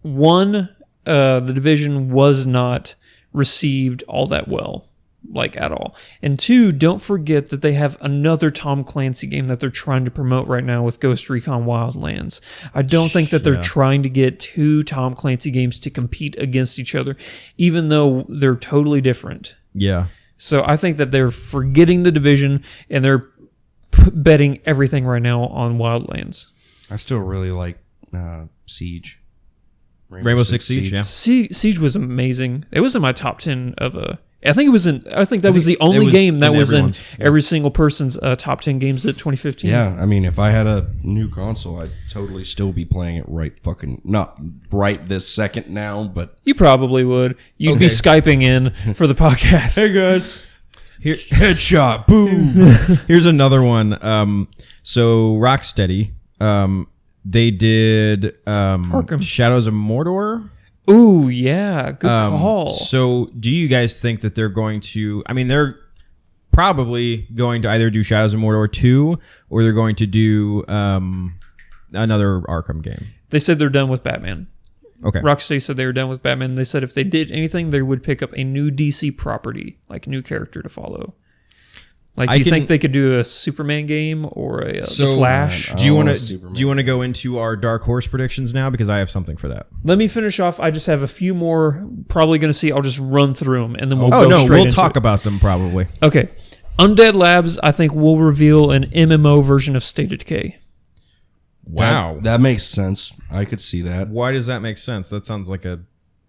one, the Division was not received all that well, like at all, and two, don't forget that they have another Tom Clancy game that they're trying to promote right now with Ghost Recon Wildlands. I don't think that they're trying to get two Tom Clancy games to compete against each other, even though they're totally different. Yeah. So I think that they're forgetting the Division and they're betting everything right now on Wildlands. I still really like Siege. Rainbow Six Siege, yeah. Siege was amazing. It was in my top 10 of I think that was the only game that was in every single person's top 10 games at 2015. Yeah, I mean, if I had a new console, I'd totally still be playing it not right this second now, but... You probably would. You'd be Skyping in for the podcast. Hey, guys. Headshot. Boom. Here's another one. So Rocksteady, they did Shadows of Mordor. Ooh, yeah. Good call. So do you guys think that they're going to... I mean, they're probably going to either do Shadows of Mordor 2 or they're going to do another Arkham game. They said they're done with Batman. Okay. Rocksteady said they were done with Batman. They said if they did anything, they would pick up a new DC property, like a new character to follow. Like, do you think they could do a Superman game or the Flash? Do you want to go into our Dark Horse predictions now? Because I have something for that. Let me finish off. I just have a few more. Probably going to see. I'll just run through them and then we'll go straight into talk it. about them probably. Okay. Undead Labs, I think, will reveal an MMO version of State of Decay. Wow. That makes sense. I could see that. Why does that make sense? That sounds like a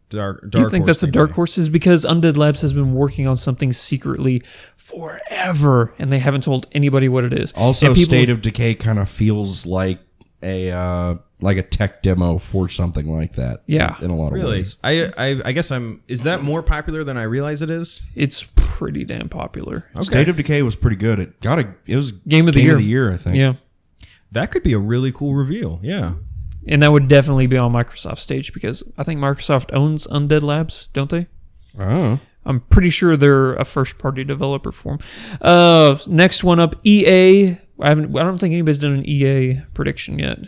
dark You think horse that's a dark horse? Is because Undead Labs has been working on something secretly forever, and they haven't told anybody what it is. Also, State of Decay kind of feels like a tech demo for something like that. Yeah. in a lot of ways. I guess is that more popular than I realize it is? It's pretty damn popular. Okay. State of Decay was pretty good. It was Game of the year, I think. Yeah. That could be a really cool reveal. Yeah. And that would definitely be on Microsoft stage because I think Microsoft owns Undead Labs, don't they? Oh. I'm pretty sure they're a first-party developer for them. Next one up, EA. I don't think anybody's done an EA prediction yet.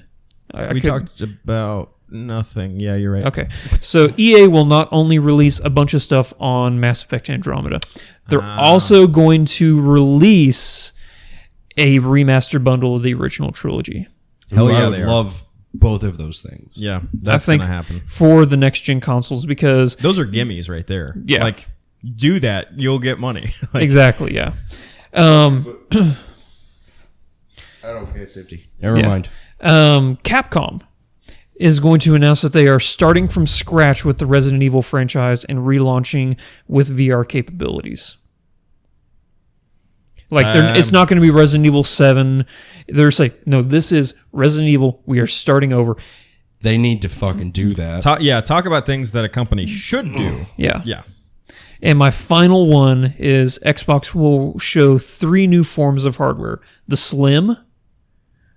We talked about nothing. Yeah, you're right. Okay, so EA will not only release a bunch of stuff on Mass Effect Andromeda, they're also going to release a remastered bundle of the original trilogy. Hell yeah, I would love both of those things. Yeah, that's going to happen. For the next-gen consoles because... Those are gimmies right there. Yeah. Like, do that, you'll get money. Exactly, yeah. I don't care, it's empty. Never mind. Capcom is going to announce that they are starting from scratch with the Resident Evil franchise and relaunching with VR capabilities. Like, it's not going to be Resident Evil 7. They're saying, no, this is Resident Evil. We are starting over. They need to fucking do that. Talk about things that a company should do. Yeah. Yeah. And my final one is Xbox will show 3 new forms of hardware. The Slim,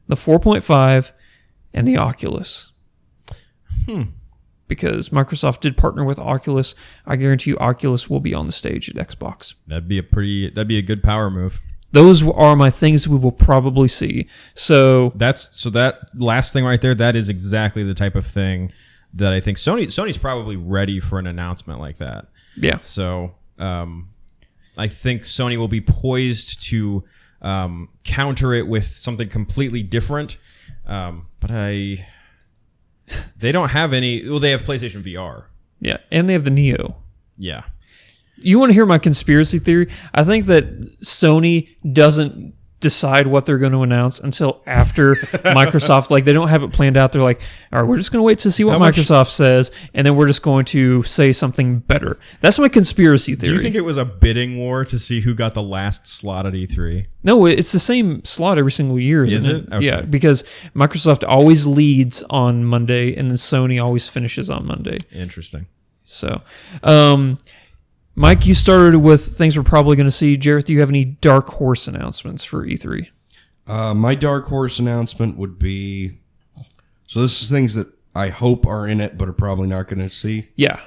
the 4.5, and the Oculus. Because Microsoft did partner with Oculus. I guarantee you Oculus will be on the stage at Xbox. That'd be a good power move. Those are my things we will probably see. So that last thing right there, that is exactly the type of thing that I think Sony's probably ready for an announcement like that. Yeah. So I think Sony will be poised to counter it with something completely different. But they don't have any. Well, they have PlayStation VR. Yeah, and they have the Neo. Yeah. You want to hear my conspiracy theory? I think that Sony doesn't decide what they're going to announce until after Microsoft. Like, they don't have it planned out. They're like, all right, we're just going to wait to see what Microsoft says, and then we're just going to say something better. That's my conspiracy theory. Do you think it was a bidding war to see who got the last slot at E3? No, it's the same slot every single year, isn't it? Okay. Yeah, because Microsoft always leads on Monday, and then Sony always finishes on Monday. Interesting. So, Mike, you started with things we're probably going to see. Jareth, do you have any dark horse announcements for E3? My dark horse announcement would be... So this is things that I hope are in it, but are probably not going to see. Yeah.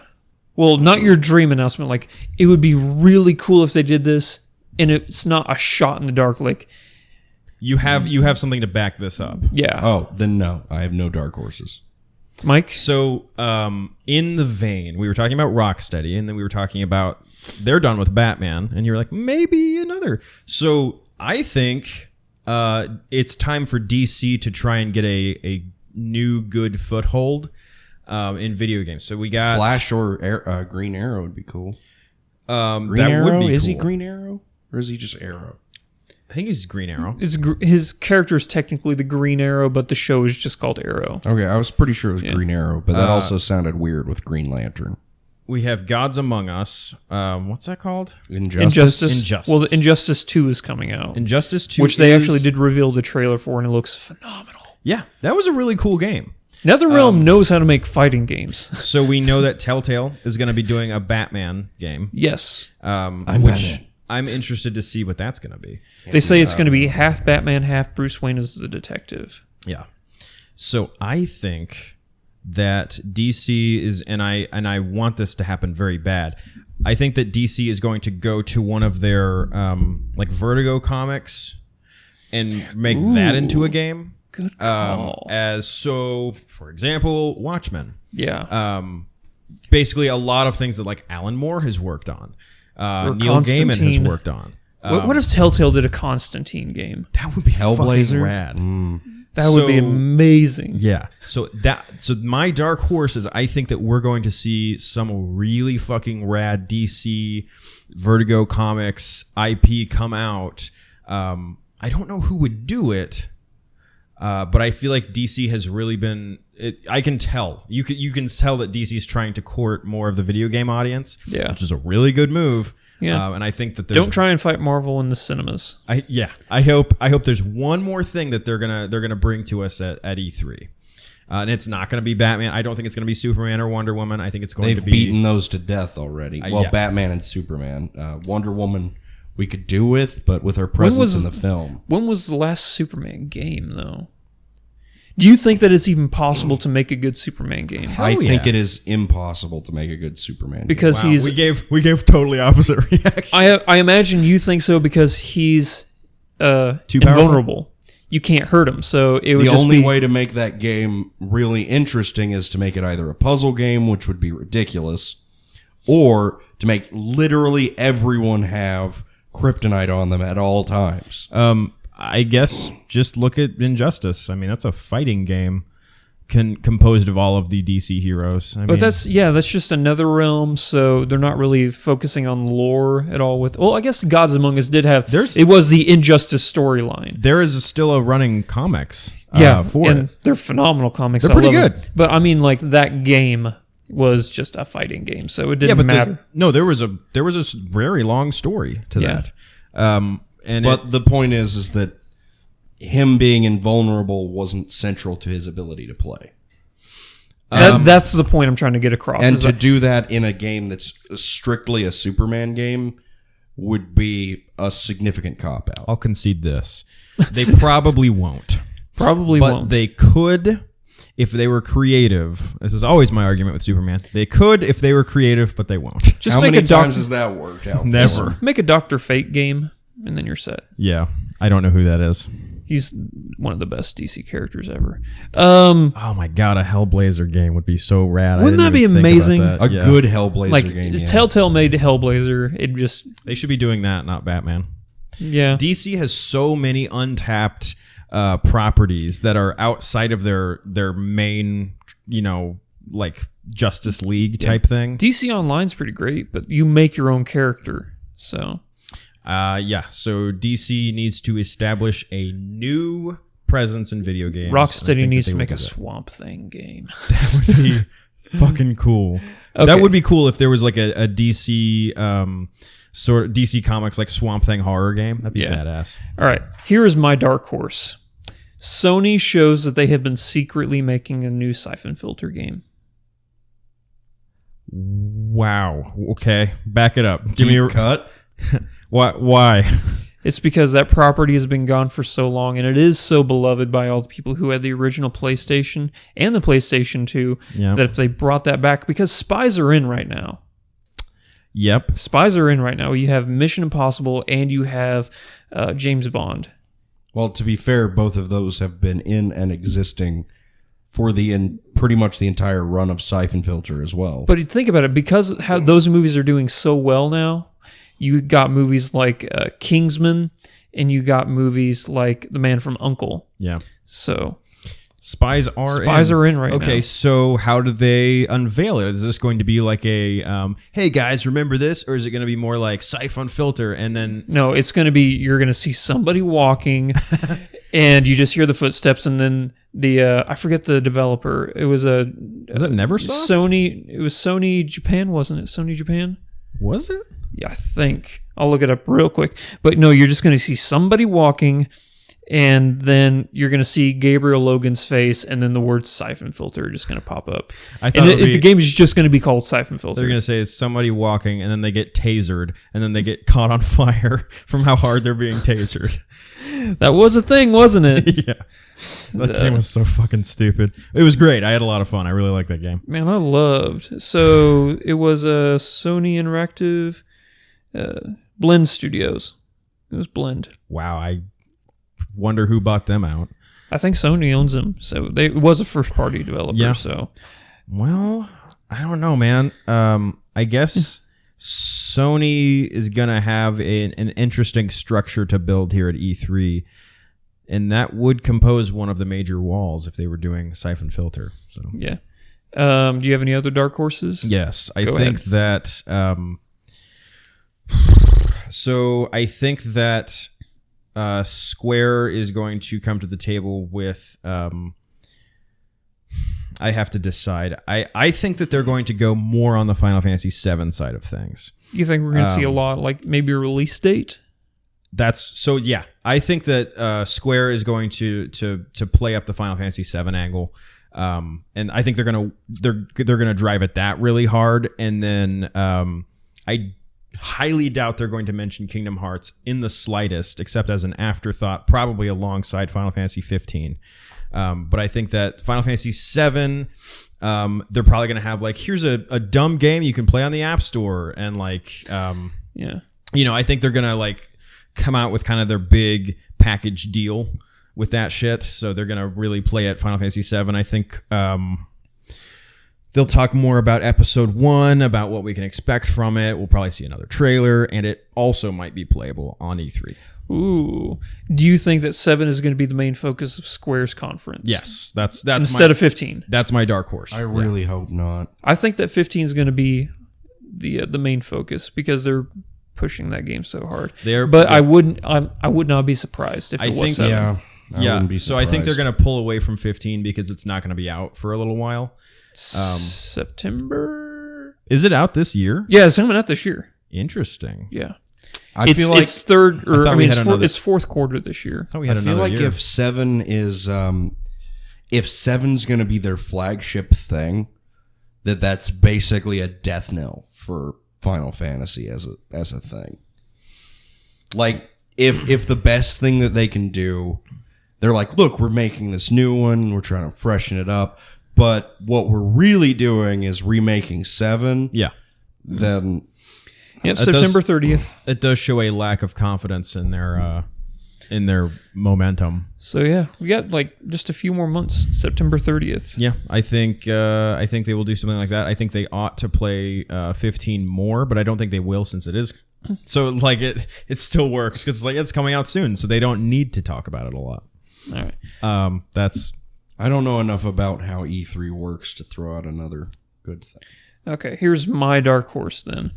Well, not your dream announcement. Like, it would be really cool if they did this, and it's not a shot in the dark. Like, you have something to back this up. Yeah. Oh, then no. I have no dark horses. Mike? So, in the vein, we were talking about Rocksteady, and then we were talking about they're done with Batman, and you're like, maybe another. So, I think it's time for DC to try and get a new good foothold in video games. So we got Flash or Green Arrow would be cool. Green Arrow would be cool. Is he Green Arrow, or is he just Arrow? I think he's Green Arrow. His character is technically the Green Arrow, but the show is just called Arrow. Okay, I was pretty sure it was Green Arrow, but that also sounded weird with Green Lantern. We have Gods Among Us. What's that called? Injustice. Well, the Injustice 2 is coming out. Injustice 2, which they actually did reveal the trailer for, and it looks phenomenal. Yeah, that was a really cool game. NetherRealm knows how to make fighting games. So we know that Telltale is going to be doing a Batman game. Yes. I'm interested to see what that's going to be. They say it's going to be half Batman, half Bruce Wayne as the detective. Yeah. So I think that DC is, and I want this to happen very bad. I think that DC is going to go to one of their like Vertigo comics and make that into a game. Good call. For example, Watchmen. Yeah. Basically, a lot of things that like Alan Moore has worked on. Neil Gaiman has worked on. What if Telltale did a Constantine game? That would be fucking rad. That would be amazing. Yeah. So my dark horse is I think that we're going to see some really fucking rad DC Vertigo Comics IP come out. I don't know who would do it, but I feel like DC has really been. I can tell. You can tell that DC is trying to court more of the video game audience. Yeah, which is a really good move. Yeah, and I think that don't try and fight Marvel in the cinemas. I hope there's one more thing that they're gonna bring to us at E3, and it's not gonna be Batman. I don't think it's gonna be Superman or Wonder Woman. I think it's going to be. They've beaten those to death already. Batman and Superman, Wonder Woman. We could do but with her presence in the film. When was the last Superman game, though? Do you think that it's even possible to make a good Superman game? I think it is impossible to make a good Superman because game. he's. We gave totally opposite reactions. I imagine you think so because he's too invulnerable. You can't hurt him, so it would. The only way to make that game really interesting is to make it either a puzzle game, which would be ridiculous, or to make literally everyone have kryptonite on them at all times. I guess just look at Injustice. I mean, that's a fighting game composed of all of the DC heroes. That's just another realm, so they're not really focusing on lore at all. I guess Gods Among Us did have. It was the Injustice storyline. There is still a running comics. For and it. They're phenomenal comics. They're pretty good. But I mean, like that game was just a fighting game, so it didn't matter. There was a very long story to that. But the point is that him being invulnerable wasn't central to his ability to play. That's the point I'm trying to get across. And to do that in a game that's strictly a Superman game would be a significant cop-out. I'll concede this. They probably won't. Probably but won't. They could if they were creative. This is always my argument with Superman. They could if they were creative, but they won't. Just How make many a times has that worked out? Never. Make a Dr. Fate game, and then you're set. Yeah. I don't know who that is. He's one of the best DC characters ever. Oh my god, a Hellblazer game would be so rad. Wouldn't that be amazing? A good Hellblazer game. Yeah. Telltale made Hellblazer. It just They should be doing that, not Batman. yeah. DC has so many untapped properties that are outside of their main, like Justice League type thing. DC Online's pretty great, but you make your own character. So So DC needs to establish a new presence in video games. Rocksteady needs to make a Swamp Thing game. That would be fucking cool. Okay. That would be cool if there was like a DC sort of DC Comics like Swamp Thing horror game. That'd be badass. All right, here is my dark horse. Sony shows that they have been secretly making a new Syphon Filter game. Wow. Okay, back it up. Give me a cut. Why? It's because that property has been gone for so long, and it is so beloved by all the people who had the original PlayStation and the PlayStation 2 Yep. that if they brought that back, because spies are in right now. Yep. Spies are in right now. You have Mission Impossible and you have James Bond. Well, to be fair, both of those have been in and existing for pretty much the entire run of Syphon Filter as well. But think about it, because how those movies are doing so well now, you got movies like Kingsman, and you got movies like The Man from U.N.C.L.E. Yeah. So Spies are in right now. Okay, so how do they unveil it? Is this going to be like a, hey guys, remember this? Or is it going to be more like Syphon Filter and then... No, it's going to be, you're going to see somebody walking and you just hear the footsteps, and then I forget the developer. It was Was it Neversoft? Sony. It was Sony Japan, wasn't it? Sony Japan? Was it? Yeah, I think. I'll look it up real quick. But no, you're just going to see somebody walking, and then you're going to see Gabriel Logan's face, and then the word Syphon Filter are just going to pop up. I thought the game is just going to be called Syphon Filter. They're going to say it's somebody walking, and then they get tasered, and then they get caught on fire from how hard they're being tasered. That was a thing, wasn't it? Yeah. That game was so fucking stupid. It was great. I had a lot of fun. I really liked that game. Man, I loved. So it was a Sony Interactive Blend Studios. It was Blend. Wow. I wonder who bought them out. I think Sony owns them. So it was a first party developer. Yeah. So Well, I don't know, man. I guess Sony is going to have an interesting structure to build here at E3. And that would compose one of the major walls if they were doing Syphon Filter. So yeah. Do you have any other dark horses? yes, I Go think ahead. that. So I think that Square is going to come to the table with. I have to decide. I think that they're going to go more on the Final Fantasy VII side of things. You think we're going to see a lot, like maybe a release date? Yeah. I think that Square is going to play up the Final Fantasy VII angle, and I think they're gonna drive at that really hard. And then I highly doubt they're going to mention Kingdom Hearts in the slightest, except as an afterthought, probably alongside Final Fantasy 15. But I think that Final Fantasy VII, they're probably gonna have like, here's a dumb game you can play on the App Store, and like, Yeah. I think they're gonna like come out with kind of their big package deal with that shit. So they're gonna really play at Final Fantasy VII. I think they'll talk more about Episode 1, about what we can expect from it. We'll probably see another trailer, and it also might be playable on E3. Ooh. Do you think that 7 is going to be the main focus of Square's conference? Yes, that's Instead of 15. That's my dark horse. I really hope not. I think that 15 is going to be the main focus because they're pushing that game so hard. I would not be surprised if it was 7. Yeah. I wouldn't be so I think they're surprised. going to pull away from 15 because it's not going to be out for a little while. September? Is it out this year? Yeah, it's coming out this year. Interesting. Yeah. It's third, or I mean, another... it's fourth quarter this year. I feel like if 7 is, if 7's going to be their flagship thing, that's basically a death knell for Final Fantasy as a thing. Like, if the best thing that they can do, they're like, look, we're making this new one, we're trying to freshen it up, but what we're really doing is remaking 7. Yeah. Then... Yeah, September 30th. It does show a lack of confidence in their momentum. So yeah, we got like just a few more months. September 30th. Yeah, I think they will do something like that. I think they ought to play 15 more, but I don't think they will since it is. So like it still works because like it's coming out soon, so they don't need to talk about it a lot. All right. I don't know enough about how E3 works to throw out another good thing. Okay, here's my dark horse then.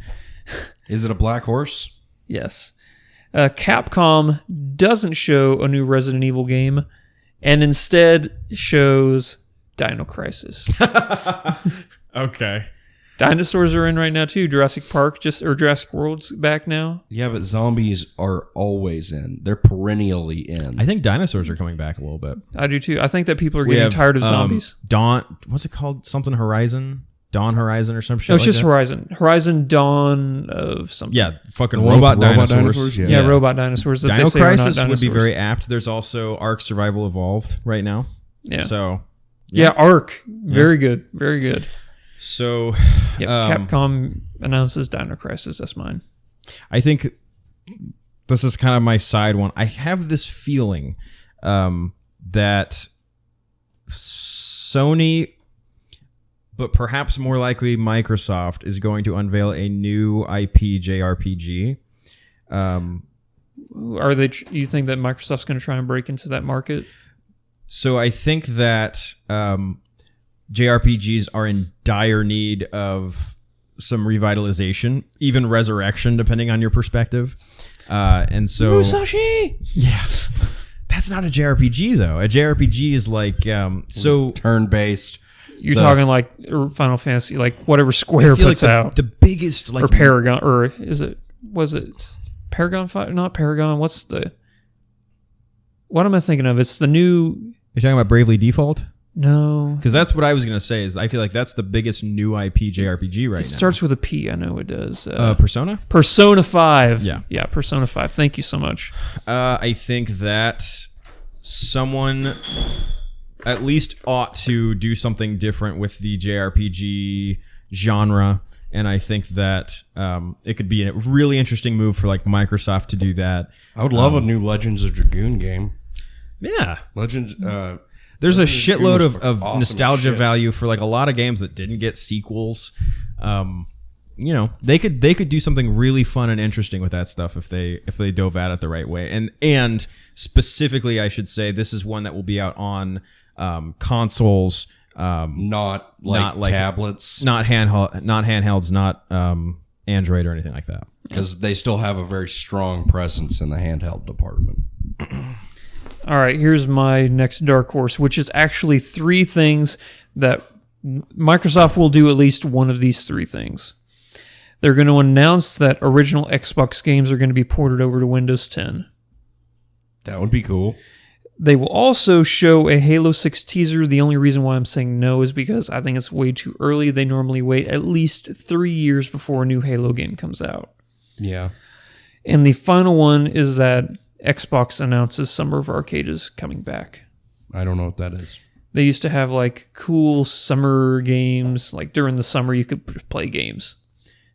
Is it a black horse? Yes. Capcom doesn't show a new Resident Evil game and instead shows Dino Crisis. Okay. Dinosaurs are in right now too. Jurassic World's back now. Yeah, but zombies are always in. They're perennially in. I think dinosaurs are coming back a little bit. I do too. I think that people are getting tired of zombies. What's it called? Something Horizon? Dawn Horizon or some shit. No, it's like just that? Horizon. Horizon Dawn of something. Yeah, fucking robot dinosaurs. Yeah, robot dinosaurs. That Dino they say are not Crisis would be dinosaurs. very apt. There's also Ark Survival Evolved right now. Yeah. So. Yeah, Ark. Very good. Very good. So. Yep. Capcom announces Dino Crisis. That's mine. I think this is kind of my side one. I have this feeling that Sony, but perhaps more likely Microsoft, is going to unveil a new IP JRPG. Are they? You think that Microsoft's going to try and break into that market? So I think that JRPGs are in dire need of some revitalization, even resurrection, depending on your perspective. And so, Musashi. Yeah, that's not a JRPG though. A JRPG is like turn-based. You're talking like Final Fantasy, like whatever Square puts like out. The biggest, like, or Paragon, or was it Paragon 5? Not Paragon. What am I thinking of? It's the new. You're talking about Bravely Default? No. Because that's what I was going to say, is I feel like that's the biggest new IP JRPG right now. It starts with a P. I know it does. Persona? Persona 5. Yeah. Yeah, Persona 5. Thank you so much. I think that someone at least ought to do something different with the JRPG genre, and I think that it could be a really interesting move for like Microsoft to do that. I would love a new Legends of Dragoon game. Yeah. Legends. There's a shitload of awesome nostalgia shit. value for like a lot of games that didn't get sequels. You know, they could do something really fun and interesting with that stuff if they dove at it the right way. And specifically, I should say, this is one that will be out on consoles, not like tablets, not handhelds, not Android or anything like that. Because they still have a very strong presence in the handheld department. All right, here's my next dark horse, which is actually 3 things that Microsoft will do. At least one of these 3 things. They're going to announce that original Xbox games are going to be ported over to Windows 10. That would be cool. They will also show a Halo 6 teaser. The only reason why I'm saying no is because I think it's way too early. They normally wait at least 3 years before a new Halo game comes out. Yeah. And the final one is that Xbox announces Summer of Arcade is coming back. I don't know what that is. They used to have like cool summer games. Like during the summer, you could play games.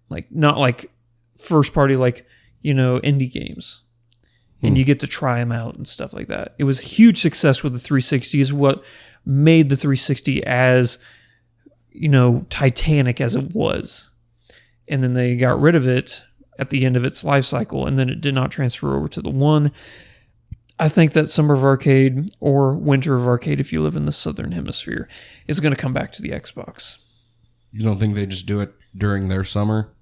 Like not like first party, like, you know, indie games. And you get to try them out and stuff like that. It was a huge success with the 360. Is what made the 360 as, you know, titanic as it was. And then they got rid of it at the end of its life cycle, and then it did not transfer over to the One. I think that Summer of Arcade, or Winter of Arcade if you live in the Southern Hemisphere, is going to come back to the Xbox. You don't think they just do it during their summer?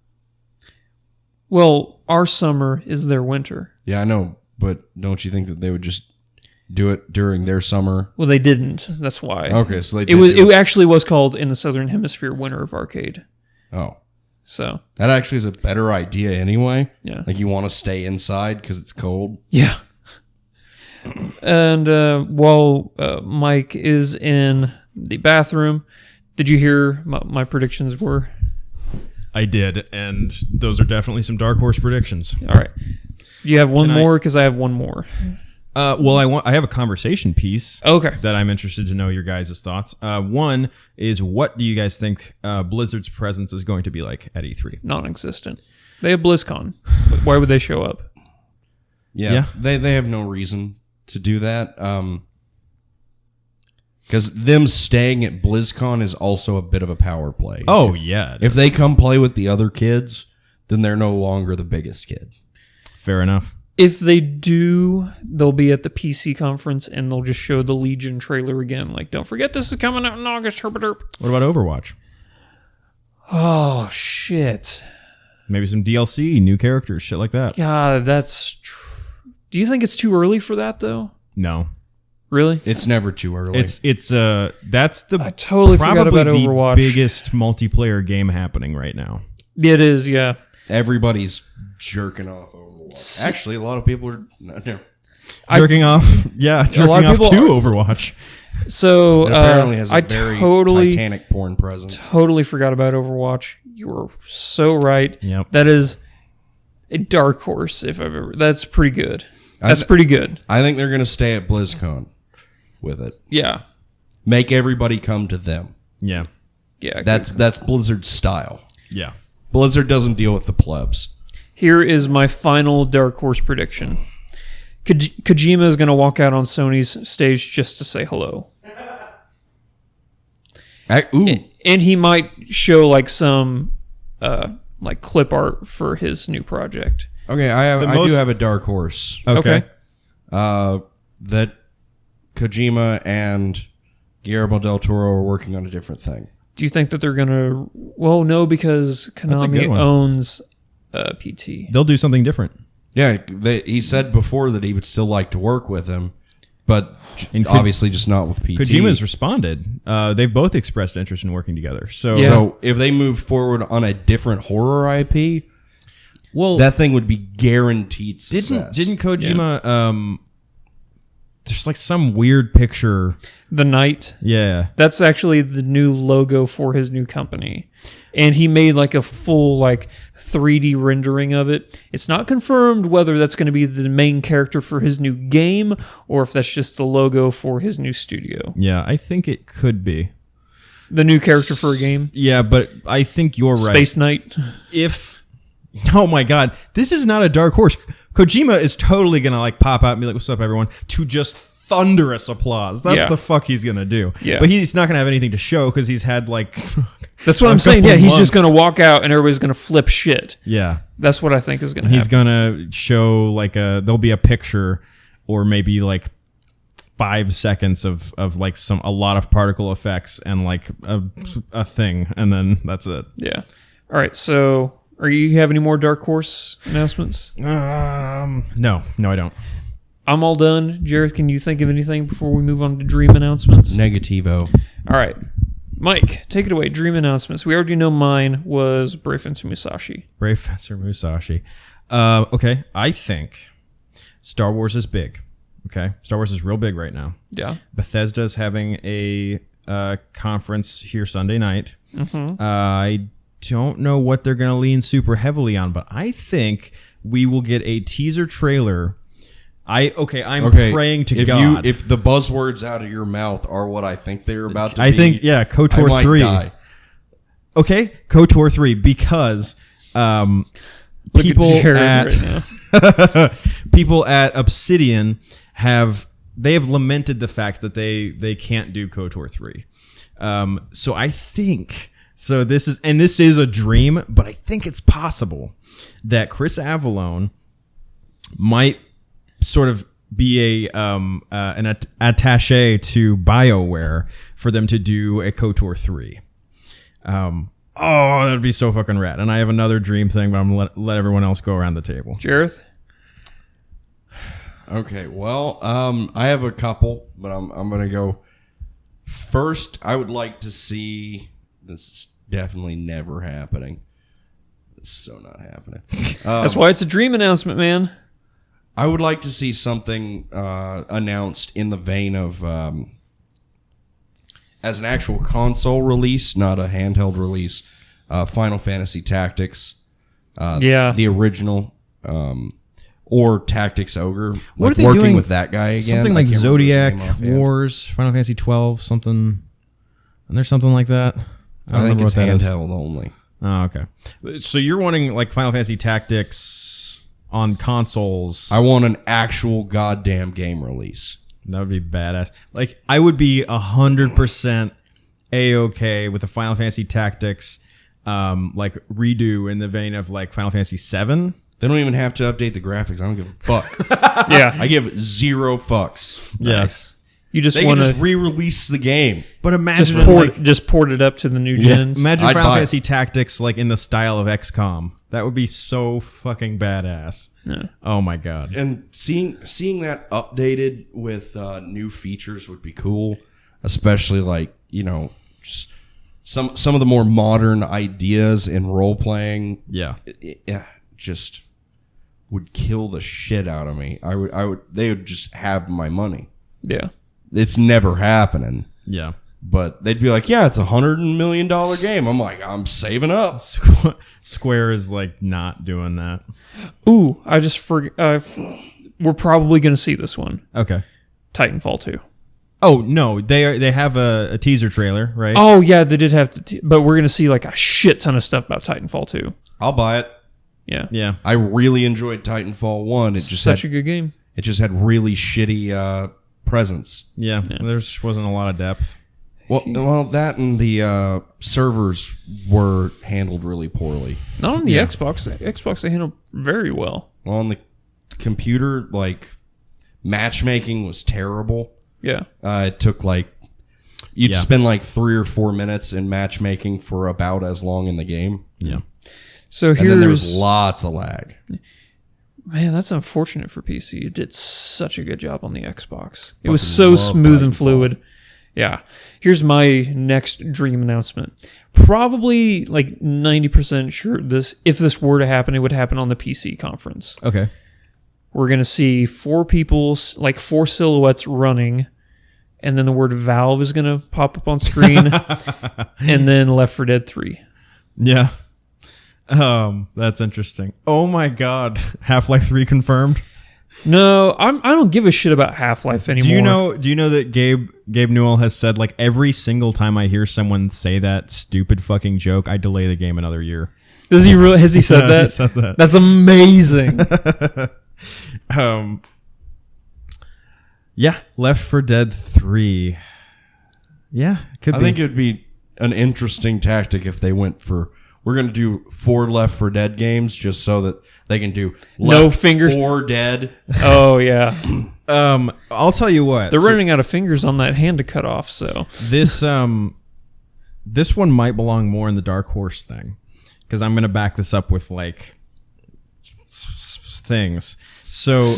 Well, our summer is their winter. Yeah, I know, but don't you think that they would just do it during their summer? Well, they didn't. That's why. Okay, so they It actually was called in the Southern Hemisphere Winter of Arcade. Oh. So that actually is a better idea anyway. Yeah. Like you want to stay inside because it's cold. Yeah. And while Mike is in the bathroom, did you hear my predictions were? I did, and those are definitely some dark horse predictions. All right. Do you have one more? Because I have one more. Well, I have a conversation piece. Okay. That I'm interested to know your guys' thoughts. One is, what do you guys think Blizzard's presence is going to be like at E3? Non-existent. They have BlizzCon. Why would they show up? Yeah. They have no reason to do that. Because them staying at BlizzCon is also a bit of a power play. Oh, yeah. If they come play with the other kids, then they're no longer the biggest kid. Fair enough. If they do, they'll be at the PC conference and they'll just show the Legion trailer again. Like, don't forget this is coming out in August. Herp derp. What about Overwatch? Oh, shit. Maybe some DLC, new characters, shit like that. God, do you think it's too early for that, though? No. Really? It's never too early. That's the I totally forgot about probably Overwatch. the biggest multiplayer game happening right now. It is, yeah. Everybody's jerking off Overwatch. Actually, a lot of people are... No. Jerking off to Overwatch. So It apparently has a I very totally, Titanic porn presence. totally forgot about Overwatch. You were so right. Yep. That is a dark horse, if I've ever... That's pretty good. That's pretty good. I think they're going to stay at BlizzCon with it. Yeah. Make everybody come to them. Yeah. Yeah. That's Blizzard's style. Yeah. Blizzard doesn't deal with the plebs. Here is my final dark horse prediction. Kojima is going to walk out on Sony's stage just to say hello. And he might show like some like clip art for his new project. Okay, I do have a dark horse. Okay. That Kojima and Guillermo del Toro are working on a different thing. Do you think that they're going to... Well, no, because Konami owns PT. They'll do something different. Yeah, he said before that he would still like to work with him, but obviously just not with PT. Kojima's responded. They've both expressed interest in working together. So if they move forward on a different horror IP, well, that thing would be guaranteed success. Didn't Kojima... there's like some weird picture. The Knight. Yeah. That's actually the new logo for his new company. And he made like a full like 3D rendering of it. It's not confirmed whether that's going to be the main character for his new game or if that's just the logo for his new studio. Yeah, I think it could be. The new character for a game? Yeah, but I think you're right. Space Knight. Oh my God, this is not a dark horse. Kojima is totally going to like pop out and be like, what's up, everyone? To just thunderous applause. That's the fuck he's going to do. Yeah. But he's not going to have anything to show because he's had like... That's what I'm saying. Yeah, he's just going to walk out and everybody's going to flip shit. Yeah. That's what I think is going to happen. He's going to show like there'll be a picture or maybe like 5 seconds of like a lot of particle effects and like a thing. And then that's it. Yeah. All right. So... Are you have any more Dark Horse announcements? No, I don't. I'm all done. Jared, can you think of anything before we move on to Dream announcements? Negativo. All right. Mike, take it away. Dream announcements. We already know mine was Brave Fencer Musashi. Brave Fencer Musashi. Okay, I think Star Wars is big. Okay, Star Wars is real big right now. Yeah. Bethesda's having a conference here Sunday night. Mm-hmm. I don't know what they're going to lean super heavily on, but I think we will get a teaser trailer. I'm praying to God. If the buzzwords out of your mouth are what I think they're about to be, I think, yeah, KOTOR 3. Die. Okay, KOTOR 3, because people at Obsidian have lamented the fact that they can't do KOTOR 3. So I think... So this is a dream, but I think it's possible that Chris Avallone might sort of be an attaché to BioWare for them to do a KOTOR 3. That'd be so fucking rad. And I have another dream thing, but I'm gonna let everyone else go around the table. Jareth? Okay, well, I have a couple, but I'm gonna go first. I would like to see... This is definitely never happening. It's so not happening. That's why it's a dream announcement, man. I would like to see something announced in the vein of as an actual console release, not a handheld release. Final Fantasy Tactics, the original, or Tactics Ogre. What like are they working doing with that guy again? Something like Zodiac Wars, Final Fantasy 12, something. And there's something like that. I think it's handheld only. Oh, okay. So you're wanting like Final Fantasy Tactics on consoles? I want an actual goddamn game release. That would be badass. Like, I would be 100% A-okay with a Final Fantasy Tactics like redo in the vein of like Final Fantasy 7. They don't even have to update the graphics. I don't give a fuck. Yeah. I give 0 fucks. Nice. You just They want can to just re-release the game. But imagine just port it up to the new gens. Imagine I'd Final buy Fantasy Tactics like in the style of XCOM. That would be so fucking badass. Yeah. Oh my god. And seeing that updated with new features would be cool, especially like, you know, just some of the more modern ideas in role playing. Yeah. Just would kill the shit out of me. They would just have my money. Yeah. It's never happening. Yeah. But they'd be like, yeah, it's $100 million game. I'm like, I'm saving up. Square is like not doing that. Ooh, I just forgot. We're probably going to see this one. Okay. Titanfall 2. Oh, no. They have a teaser trailer, right? Oh, yeah, they did have to. But we're going to see like a shit ton of stuff about Titanfall 2. I'll buy it. Yeah. Yeah. I really enjoed Titanfall 1. It just Such a good game. It just had really shitty presence. Yeah. There just wasn't a lot of depth. Well, that and the servers were handled really poorly. Not on the Xbox. The Xbox they handled very well. Well, on the computer, like, matchmaking was terrible. Yeah. It took you'd spend like 3 or 4 minutes in matchmaking for about as long in the game. Yeah. So And then there was lots of lag. Man, that's unfortunate for PC. It did such a good job on the Xbox. It was so smooth and fluid. Yeah. Here's my next dream announcement. Probably like 90% sure if this were to happen, it would happen on the PC conference. Okay. We're going to see 4 people, like 4 silhouettes running, and then the word Valve is going to pop up on screen, and then Left 4 Dead 3. Yeah. That's interesting. Oh my god. Half-Life 3 confirmed? No, I don't give a shit about Half-Life anymore. Do you know that Gabe Newell has said like every single time I hear someone say that stupid fucking joke, I delay the game another year. Does he really? Has he said that? He said that. That's amazing. Yeah, Left 4 Dead 3. Yeah, I think it would be an interesting tactic if they went for, we're going to do 4 Left 4 Dead games just so that they can do Left 4 Dead. Oh, yeah. I'll tell you what. They're running out of fingers on that hand to cut off, so. This one might belong more in the Dark Horse thing, because I'm going to back this up with, like, things. So,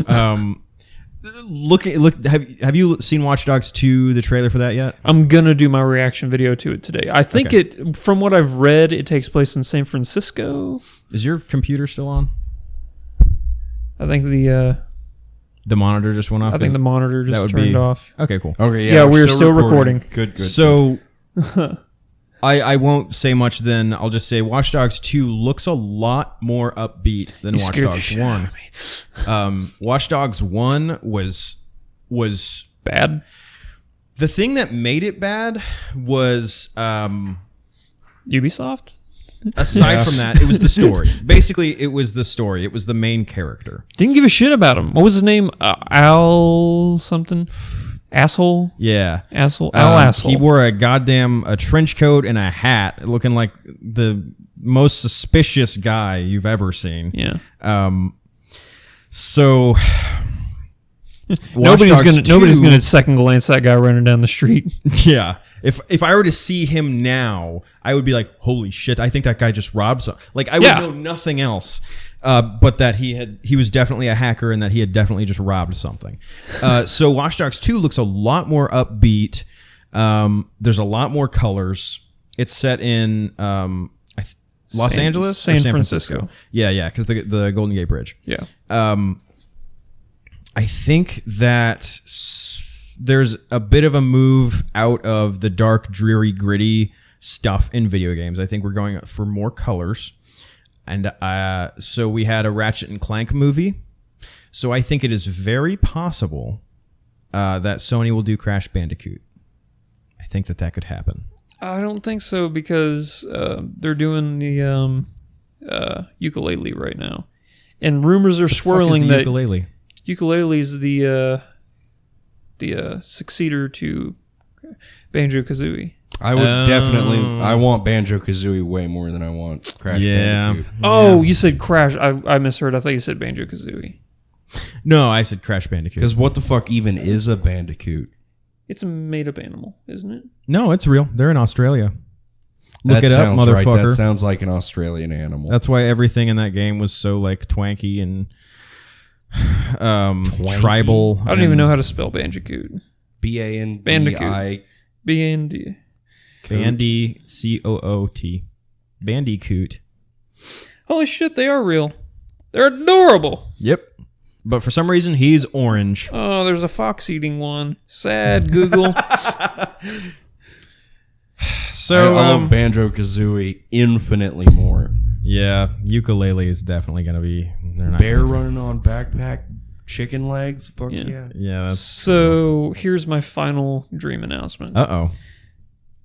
have you seen Watch Dogs 2, the trailer for that yet? I'm going to do my reaction video to it today. I think from what I've read, it takes place in San Francisco. Is your computer still on? I think the monitor just went off? I think the monitor just turned off. Okay, cool. Okay, yeah, we're still recording. Good. So, I won't say much then. I'll just say Watch Dogs 2 looks a lot more upbeat than Watch Dogs 1. Watch Dogs 1 was bad. The thing that made it bad was Ubisoft? Aside from that, it was the story. Basically, it was the story. It was the main character. Didn't give a shit about him. What was his name? Al something? Asshole? Yeah. Asshole? Asshole. He wore a trench coat and a hat, looking like the most suspicious guy you've ever seen. Yeah. So nobody's gonna second glance that guy running down the street. Yeah. If I were to see him now, I would be like, holy shit, I think that guy just robbed something. Like, I would know nothing else. But that he was definitely a hacker and that he had definitely just robbed something. So Watch Dogs 2 looks a lot more upbeat. There's a lot more colors. It's set in Los Angeles? Or San Francisco. Yeah, because the Golden Gate Bridge. Yeah. I think that there's a bit of a move out of the dark, dreary, gritty stuff in video games. I think we're going for more colors. And so we had a Ratchet and Clank movie. So I think it is very possible that Sony will do Crash Bandicoot. I think that could happen. I don't think so because they're doing the ukulele right now. And rumors are swirling that ukulele is the successor to Banjo-Kazooie. I would definitely. I want Banjo-Kazooie way more than I want Crash Bandicoot. Oh, you said Crash. I misheard. I thought you said Banjo-Kazooie. No, I said Crash Bandicoot. Because what the fuck even is a Bandicoot? It's a made-up animal, isn't it? No, it's real. They're in Australia. Look it up, motherfucker. Right. That sounds like an Australian animal. That's why everything in that game was so like twanky and tribal. I don't even know how to spell Bandicoot. Bandicoot. B-A-N-D. Bandicoot. Bandicoot. Holy shit, they are real. They're adorable. Yep. But for some reason, he's orange. Oh, there's a fox eating one. Sad, Google. So I love Banjo-Kazooie infinitely more. Yeah, ukulele is definitely going to be... Bear running on backpack chicken legs? Fuck yeah. Yeah, that's so here's my final dream announcement. Uh-oh.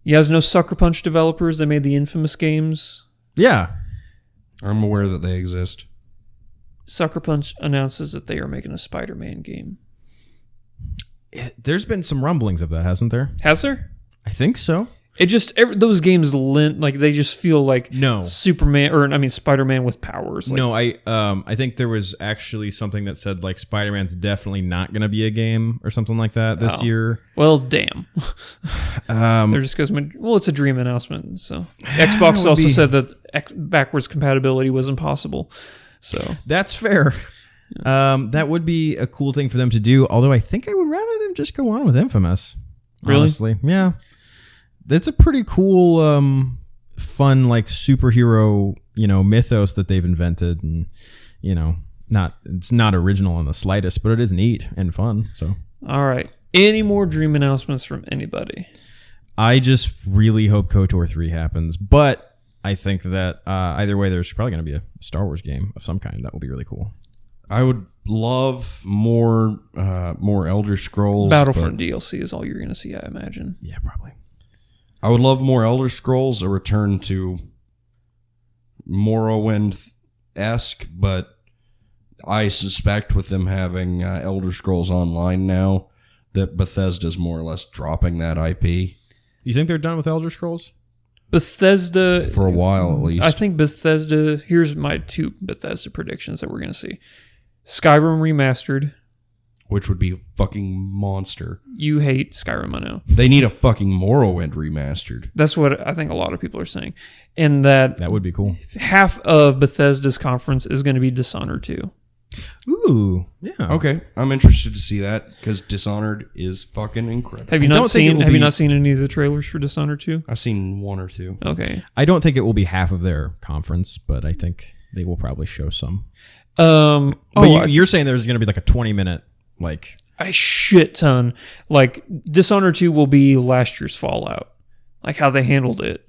You guys know Sucker Punch developers? They made the infamous games. Yeah. I'm aware that they exist. Sucker Punch announces that they are making a Spider-Man game. There's been some rumblings of that, hasn't there? Has there? I think so. It just those games they just feel like Superman or Spider-Man with powers. No, I think there was actually something that said like Spider-Man's definitely not going to be a game or something like that this year. Well, damn. There just goes it's a dream announcement. So Xbox also said that backwards compatibility was impossible. So that's fair. That would be a cool thing for them to do. Although I think I would rather them just go on with Infamous. Really? Honestly, yeah. That's a pretty cool, fun, like superhero, mythos that they've invented, and it's not original in the slightest, but it is neat and fun. So, all right, any more dream announcements from anybody? I just really hope KOTOR 3 happens, but I think that either way, there's probably going to be a Star Wars game of some kind. That will be really cool. I would love more Elder Scrolls. Battlefront DLC is all you're going to see, I imagine. Yeah, probably. I would love more Elder Scrolls, a return to Morrowind-esque, but I suspect with them having Elder Scrolls Online now, that Bethesda's more or less dropping that IP. You think they're done with Elder Scrolls? Bethesda... For a while, at least. I think Bethesda... Here's my 2 Bethesda predictions that we're going to see. Skyrim Remastered. Which would be a fucking monster. You hate Skyrim, I know. They need a fucking Morrowind remastered. That's what I think a lot of people are saying. And that would be cool. Half of Bethesda's conference is going to be Dishonored 2. Ooh, yeah. Okay, I'm interested to see that because Dishonored is fucking incredible. Have you not seen any of the trailers for Dishonored 2? I've seen 1 or 2. Okay. I don't think it will be half of their conference, but I think they will probably show some. You're saying there's going to be like a 20-minute like a shit ton. Like Dishonored 2 will be last year's Fallout. Like how they handled it.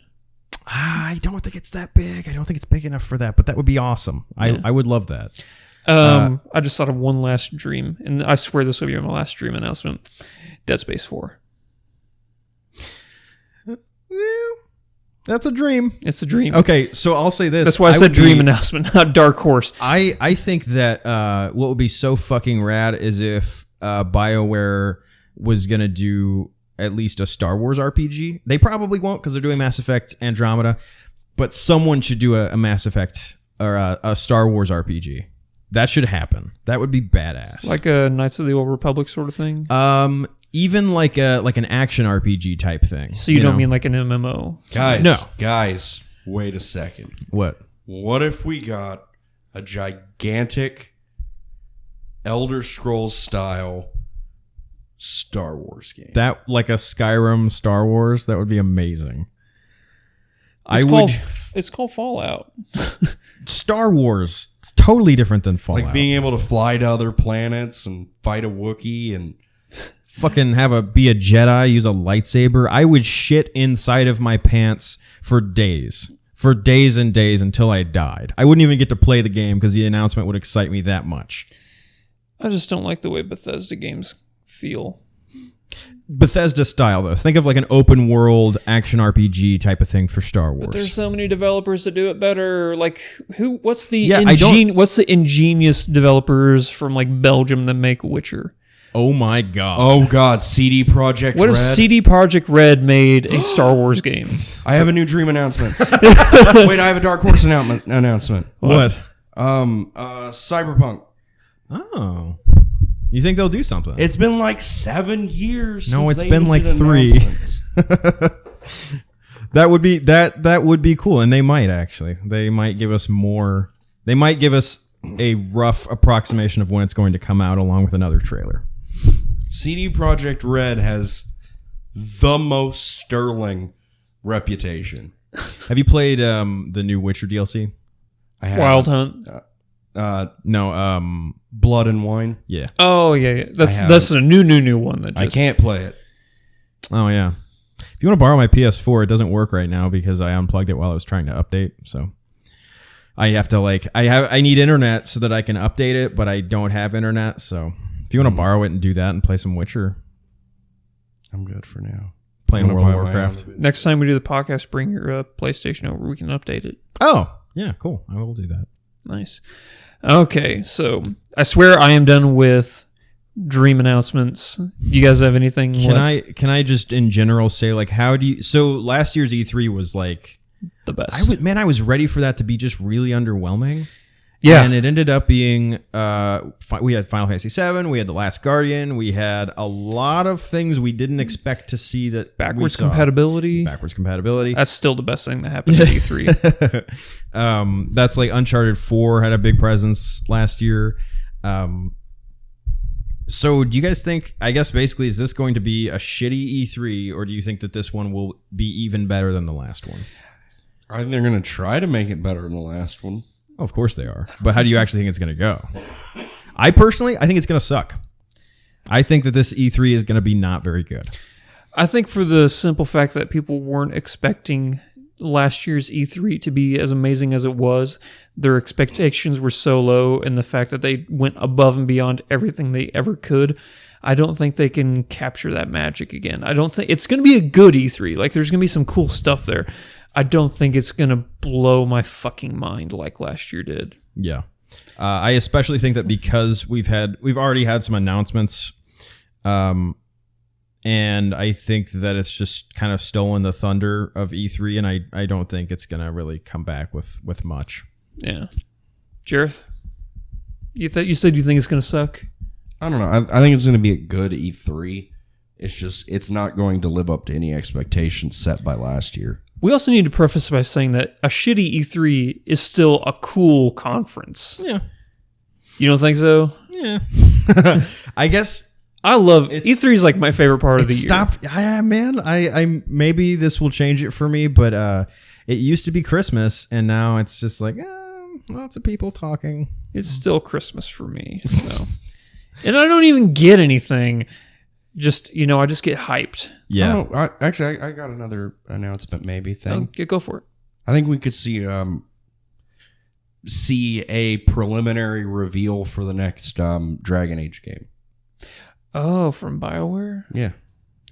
I don't think it's that big. I don't think it's big enough for that, but that would be awesome. Yeah. I would love that. I just thought of one last dream, and I swear this will be my last dream announcement. Dead Space 4. Yeah, that's a dream. It's a dream. Okay, so I'll say this. That's why I said dream announcement, not dark horse. I think that what would be so fucking rad is if BioWare was going to do at least a Star Wars RPG. They probably won't because they're doing Mass Effect Andromeda, but someone should do a Mass Effect or a Star Wars RPG. That should happen. That would be badass. Like a Knights of the Old Republic sort of thing? Even like an action RPG type thing. So you don't mean like an MMO? Guys, wait a second. What if we got a gigantic Elder Scrolls style Star Wars game? That like a Skyrim Star Wars, that would be amazing. It's called Fallout. Star Wars. It's totally different than Fallout. Like being able to fly to other planets and fight a Wookiee and fucking be a Jedi, use a lightsaber. I would shit inside of my pants for days and days until I died. I wouldn't even get to play the game because the announcement would excite me that much. I just don't like the way Bethesda games feel. Bethesda style, though. Think of like an open world action RPG type of thing for Star Wars. But there's so many developers that do it better. Like what's the ingenious developers from like Belgium that make Witcher? Oh my god. Oh god, CD Projekt Red. What if CD Projekt Red made a Star Wars game? I have a new dream announcement. Wait, I have a Dark Horse announcement. What? Cyberpunk. Oh. You think they'll do something? It's been like 7 years. No, since it's been like 3. That would be cool, and they might actually. They might give us more. They might give us a rough approximation of when it's going to come out, along with another trailer. CD Projekt Red has the most sterling reputation. Have you played the new Witcher DLC? I have. Wild Hunt. No. Blood and Wine. Yeah. Oh yeah. That's a new one that I can't play it. Oh yeah. If you want to borrow my PS4, it doesn't work right now because I unplugged it while I was trying to update. So I have to I need internet so that I can update it, but I don't have internet. So if you want to borrow it and do that and play some Witcher, I'm good for now. Playing World of Warcraft. Next time we do the podcast, bring your PlayStation over. We can update it. Oh yeah, cool. I will do that. Nice. Okay, so I swear I am done with dream announcements. You guys have anything left? Can I just in general say like so last year's E3 was like the best. I was ready for that to be just really underwhelming. Yeah. And it ended up being we had Final Fantasy VII, we had The Last Guardian, we had a lot of things we didn't expect to see that backwards compatibility. That's still the best thing that happened at E3. That's like Uncharted 4 had a big presence last year. So do you guys think, I guess basically, is this going to be a shitty E3, or do you think that this one will be even better than the last one? I think they're going to try to make it better than the last one. Oh, of course they are. But how do you actually think it's going to go? I think it's going to suck. I think that this E3 is going to be not very good. I think for the simple fact that people weren't expecting last year's E3 to be as amazing as it was. Their expectations were so low, and the fact that they went above and beyond everything they ever could, I don't think they can capture that magic again. I don't think it's going to be a good E3. Like, there's going to be some cool stuff there. I don't think it's going to blow my fucking mind like last year did. Yeah. I especially think that because we've already had some announcements, and I think that it's just kind of stolen the thunder of E3, and I don't think it's going to really come back with much. Yeah. Jareth, you said you think it's going to suck? I don't know. I think it's going to be a good E3. It's not going to live up to any expectations set by last year. We also need to preface by saying that a shitty E3 is still a cool conference. Yeah. You don't think so? Yeah. I guess I love E3 is like my favorite part of the year. Man, I maybe this will change it for me, but it used to be Christmas and now it's just like lots of people talking. It's still Christmas for me. So. And I don't even get anything. Just, I just get hyped. Yeah. I got another announcement maybe thing. Oh, go for it. I think we could see a preliminary reveal for the next Dragon Age game. Oh, from BioWare? Yeah.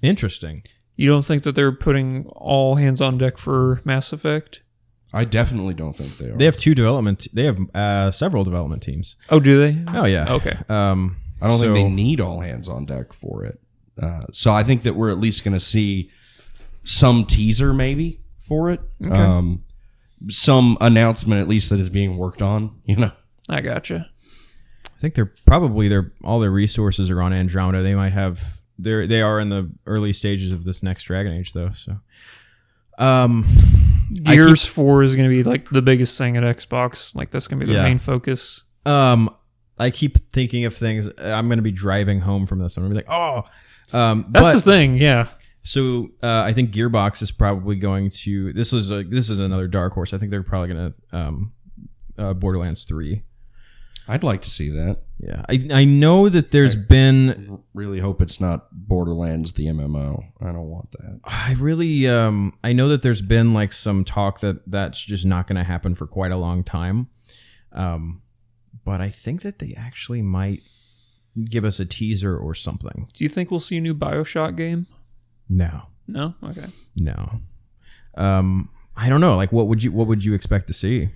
Interesting. You don't think that they're putting all hands on deck for Mass Effect? I definitely don't think they are. They have They have several development teams. Oh, do they? Oh, yeah. Okay. I don't think they need all hands on deck for it. So I think that we're at least going to see some teaser maybe for it. Okay. Some announcement at least that is being worked on, I gotcha. I think all their resources are on Andromeda. They might have they are in the early stages of this next Dragon Age though. So Gears 4 is going to be like the biggest thing at Xbox. Like that's going to be the main focus. I keep thinking of things. I'm going to be driving home from this. I'm going to be like, that's the thing. Yeah. So I think Gearbox is probably going to. This is another dark horse. I think they're probably going to Borderlands 3. I'd like to see that. Yeah, I know that there's been. Really hope it's not Borderlands the MMO. I don't want that. I really I know that there's been like some talk that's just not going to happen for quite a long time. But I think that they actually might give us a teaser or something. Do you think we'll see a new BioShock game? No. No? Okay. No. I don't know. Like, what would you expect to see?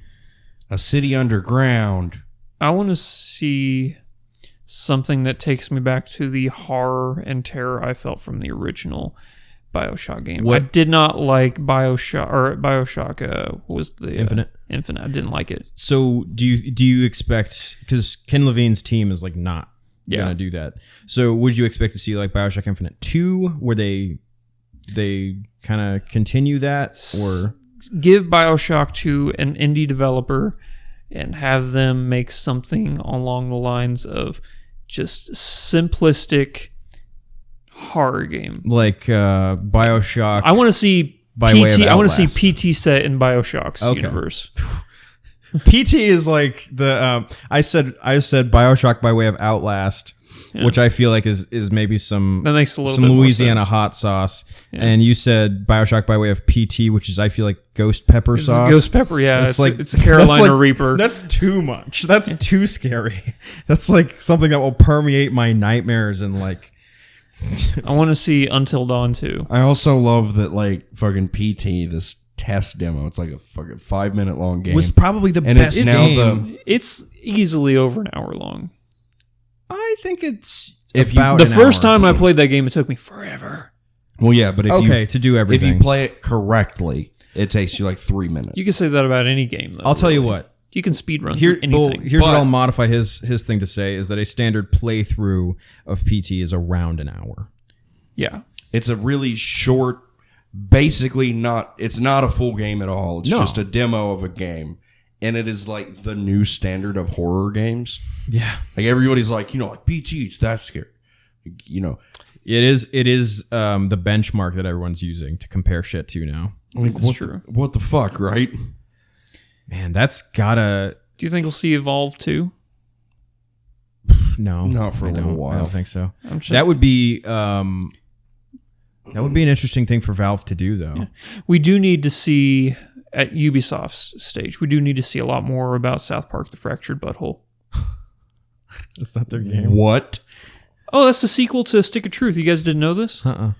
A city underground. I want to see something that takes me back to the horror and terror I felt from the original BioShock game. I did not like BioShock. What was the Infinite? Infinite. I didn't like it. So do you expect, because Ken Levine's team is like not gonna do that. So would you expect to see like BioShock Infinite 2 where they kind of continue that, or give BioShock to an indie developer and have them make something along the lines of just simplistic horror game, like BioShock? I want to see by PT. way of I want to Outlast. see PT set in BioShock's universe. PT is like the I said BioShock by way of Outlast, which I feel like is maybe some that makes a little bit Louisiana more sense. hot sauce, and you said BioShock by way of PT, which is I feel like ghost pepper sauce. Ghost pepper, yeah. It's like it's a Carolina Reaper. That's too much. That's too scary. That's like something that will permeate my nightmares and like. I want to see Until Dawn 2. I also love that like fucking PT, this test demo. It's like a fucking 5-minute long game. Was probably the and best it's now game. It's easily over an hour long. I think it's the first time I played that game, it took me forever. Well, yeah, but if to do everything. If you play it correctly, it takes you like 3 minutes. You can say that about any game, though. I'll tell you what. You can speedrun through anything. Here's what I'll modify his thing to say is that a standard playthrough of PT is around an hour. Yeah. It's a really short, basically it's not a full game at all. It's just a demo of a game. And it is like the new standard of horror games. Yeah. Like everybody's like, like PT, it's that scary. It is the benchmark that everyone's using to compare shit to now. Like, what the fuck, right? Man, that's gotta... Do you think we'll see Evolve 2? No. Not for a little while. I don't think so. Sure. That would be an interesting thing for Valve to do, though. Yeah. We do need to see, at Ubisoft's stage, we do need to see a lot more about South Park: The Fractured Butthole. Is that their game? What? Oh, that's the sequel to Stick of Truth. You guys didn't know this? Uh-uh.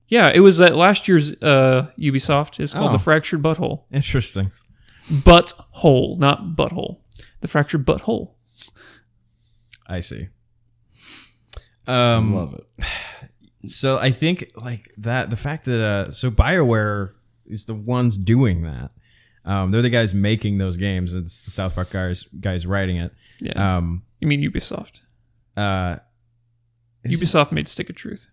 Yeah, it was at last year's Ubisoft. It's called The Fractured Butthole. Interesting. Butthole, not butthole. The Fractured Butthole. I see. I love it. So I think like that, the fact that so BioWare is the ones doing that. They're the guys making those games. It's the South Park guys writing it. Yeah. You mean Ubisoft? Ubisoft made Stick of Truth.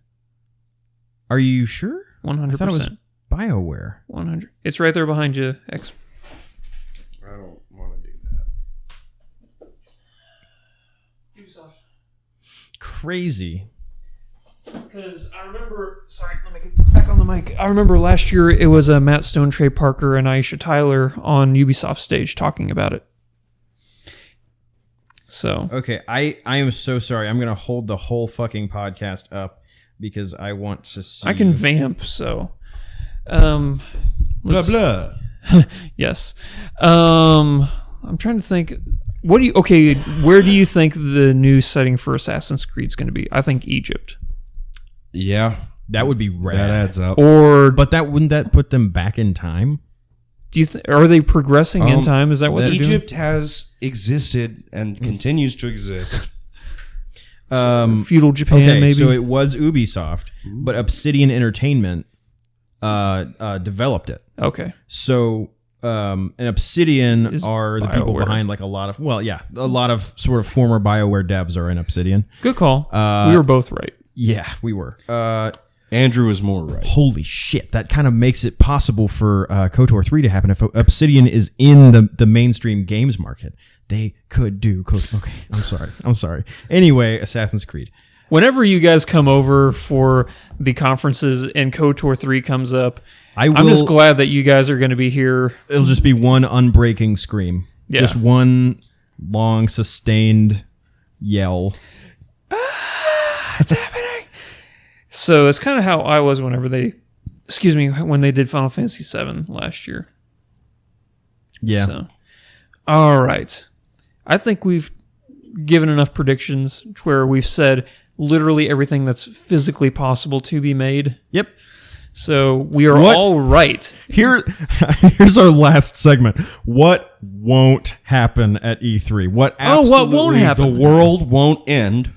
Are you sure? 100%. I thought it was BioWare. 100. It's right there behind you. I don't want to do that. Ubisoft. Crazy. Because I remember... Sorry, let me get back on the mic. I remember last year it was Matt Stone, Trey Parker, and Aisha Tyler on Ubisoft stage talking about it. So... Okay, I am so sorry. I'm going to hold the whole fucking podcast up because I want to see... I can vamp, so... blah, blah. Yes. I'm trying to think... where do you think the new setting for Assassin's Creed is going to be? I think Egypt. Yeah. That would be rad. That adds up. But wouldn't that put them back in time? Do you are they progressing in time? Is that what they're doing? Egypt has existed and continues to exist. Feudal Japan, maybe? So it was Ubisoft, but Obsidian Entertainment developed it. Okay. So... and Obsidian are the people BioWare. behind like a lot of sort of former BioWare devs are in Obsidian. Good call. We were both right. Yeah, we were. Andrew is more right. Holy shit, that kind of makes it possible for KOTOR 3 to happen. If Obsidian is in the mainstream games market, they could do KOTOR. Okay, I'm sorry. Anyway, Assassin's Creed. whenever you guys come over for the conferences and KOTOR 3 comes up, I'm just glad that you guys are going to be here. It'll just be one unbreaking scream. Yeah. Just one long, sustained yell. It's happening. So it's kind of how I was when they did Final Fantasy VII last year. Yeah. So, all right. I think we've given enough predictions where we've said literally everything that's physically possible to be made. Yep. So we are all right. Here's our last segment. What won't happen at E3? What won't happen? The world won't end.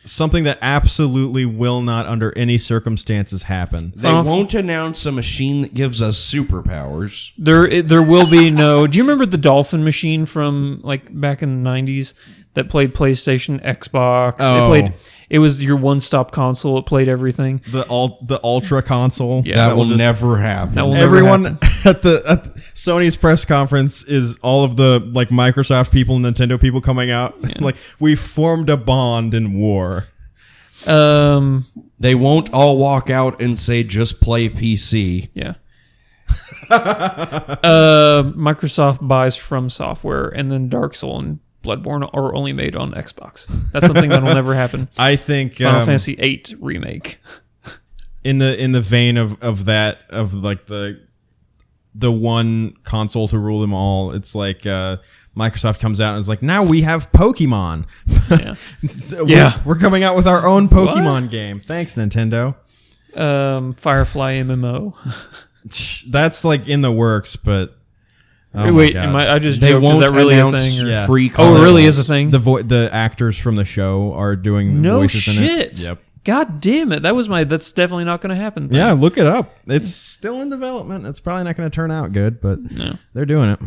Something that absolutely will not, under any circumstances, happen. They won't announce a machine that gives us superpowers. There will be no. Do you remember the Dolphin machine from like back in the 90s that played PlayStation, Xbox? Oh. It was your one-stop console. It played everything. The Ultra console. Yeah, that will never happen. Everyone at Sony's press conference is all of the like Microsoft people and Nintendo people coming out. Yeah. Like, we formed a bond in war. They won't all walk out and say just play PC. Yeah. Microsoft buys From Software, and then Dark Souls and Bloodborne are only made on Xbox. That's something that will never happen. I think Final Fantasy VIII remake. In the vein of that, of like the one console to rule them all, it's like Microsoft comes out and is like, now we have Pokemon. Yeah. We're coming out with our own Pokemon game. Thanks, Nintendo. Firefly MMO. That's like in the works, but wait, I just they joked. won't Is that really a announce thing? Yeah. free Oh, consoles. it really is a thing? the actors from the show are doing No voices in it. shit. Yep. God damn it. That's definitely not going to happen. Thing. Yeah, look it up. It's still in development. It's probably not going to turn out good, but they're doing it.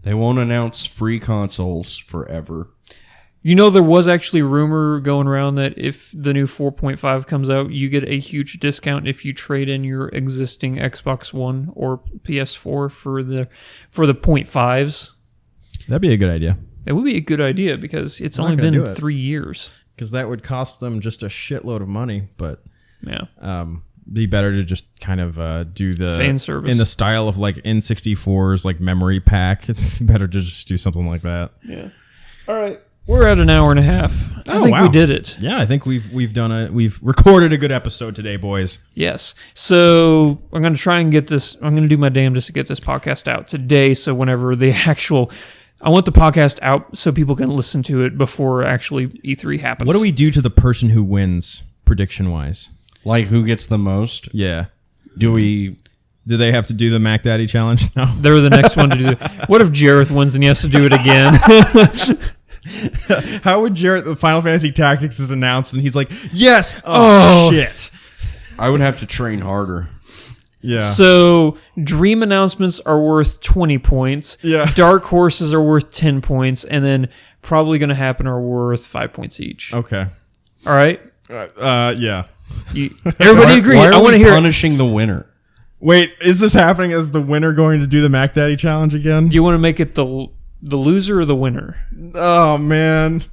They won't announce free consoles forever. You know, there was actually rumor going around that if the new 4.5 comes out, you get a huge discount if you trade in your existing Xbox One or PS4 for the 0.5s. That'd be a good idea. It would be a good idea because it's only been 3 years. Because that would cost them just a shitload of money, but yeah, be better to just kind of do the fan service in the style of like N64's like memory pack. It's better to just do something like that. Yeah. All right. We're at an hour and a half. I think we did it. Yeah, I think we've recorded a good episode today, boys. Yes. So I'm going to try and get this. I'm going to do my damnedest to get this podcast out today. So whenever I want the podcast out so people can listen to it before actually E3 happens. What do we do to the person who wins prediction wise? Like who gets the most? Yeah. Do they have to do the Mac Daddy challenge? No. They're the next one to do. What if Jareth wins and he has to do it again? How would Jarrett, the Final Fantasy Tactics is announced and he's like, yes! Oh, shit. I would have to train harder. Yeah. So dream announcements are worth 20 points. Yeah. Dark horses are worth 10 points. And then probably going to happen are worth 5 points each. Okay. All right? Yeah. Everybody agree. Why are I want to hear punishing the winner? Wait, is this happening as the winner going to do the Mac Daddy challenge again? Do you want to make it the loser or the winner? Oh, man.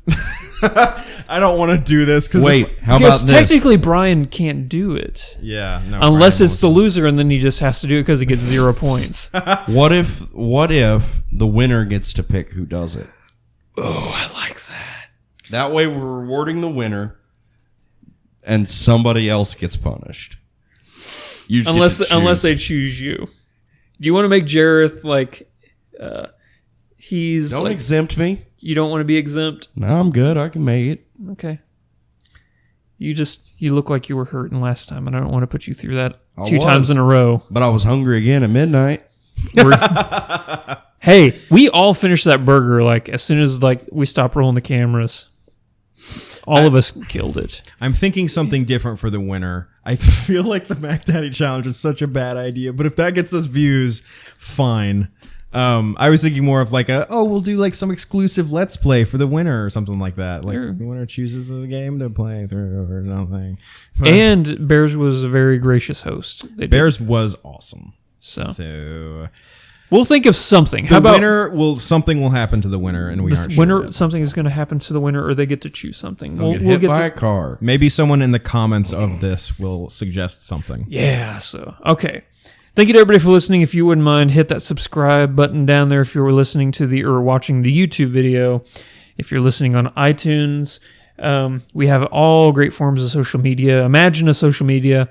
I don't want to do this. How about because this? technically Brian can't do it. Yeah. No, unless it's the loser and then he just has to do it because he gets 0 points. What if the winner gets to pick who does it? Oh, I like that. That way we're rewarding the winner and somebody else gets punished. You just Unless they choose you. Do you want to make Jareth like he's don't like, exempt me. You don't want to be exempt? No, I'm good. I can make it. Okay. You look like you were hurting last time, and I don't want to put you through that two times in a row. But I was hungry again at midnight. Hey, we all finished that burger like as soon as like we stopped rolling the cameras. All of us killed it. I'm thinking something different for the winner. I feel like the Mac Daddy challenge is such a bad idea, but if that gets us views, fine. I was thinking more of like we'll do like some exclusive Let's Play for the winner or something like that. Like the winner chooses a game to play through or something. And Bears was a very gracious host. Bears was awesome. So We'll think of something. The winner something will happen to the winner, and we aren't sure yet. Something is going to happen to the winner, or they get to choose something. We'll get by a car. Maybe someone in the comments of this will suggest something. Yeah. So okay. Thank you to everybody for listening. If you wouldn't mind, hit that subscribe button down there if you were listening to or watching the YouTube video. If you're listening on iTunes, we have all great forms of social media. Imagine a social media,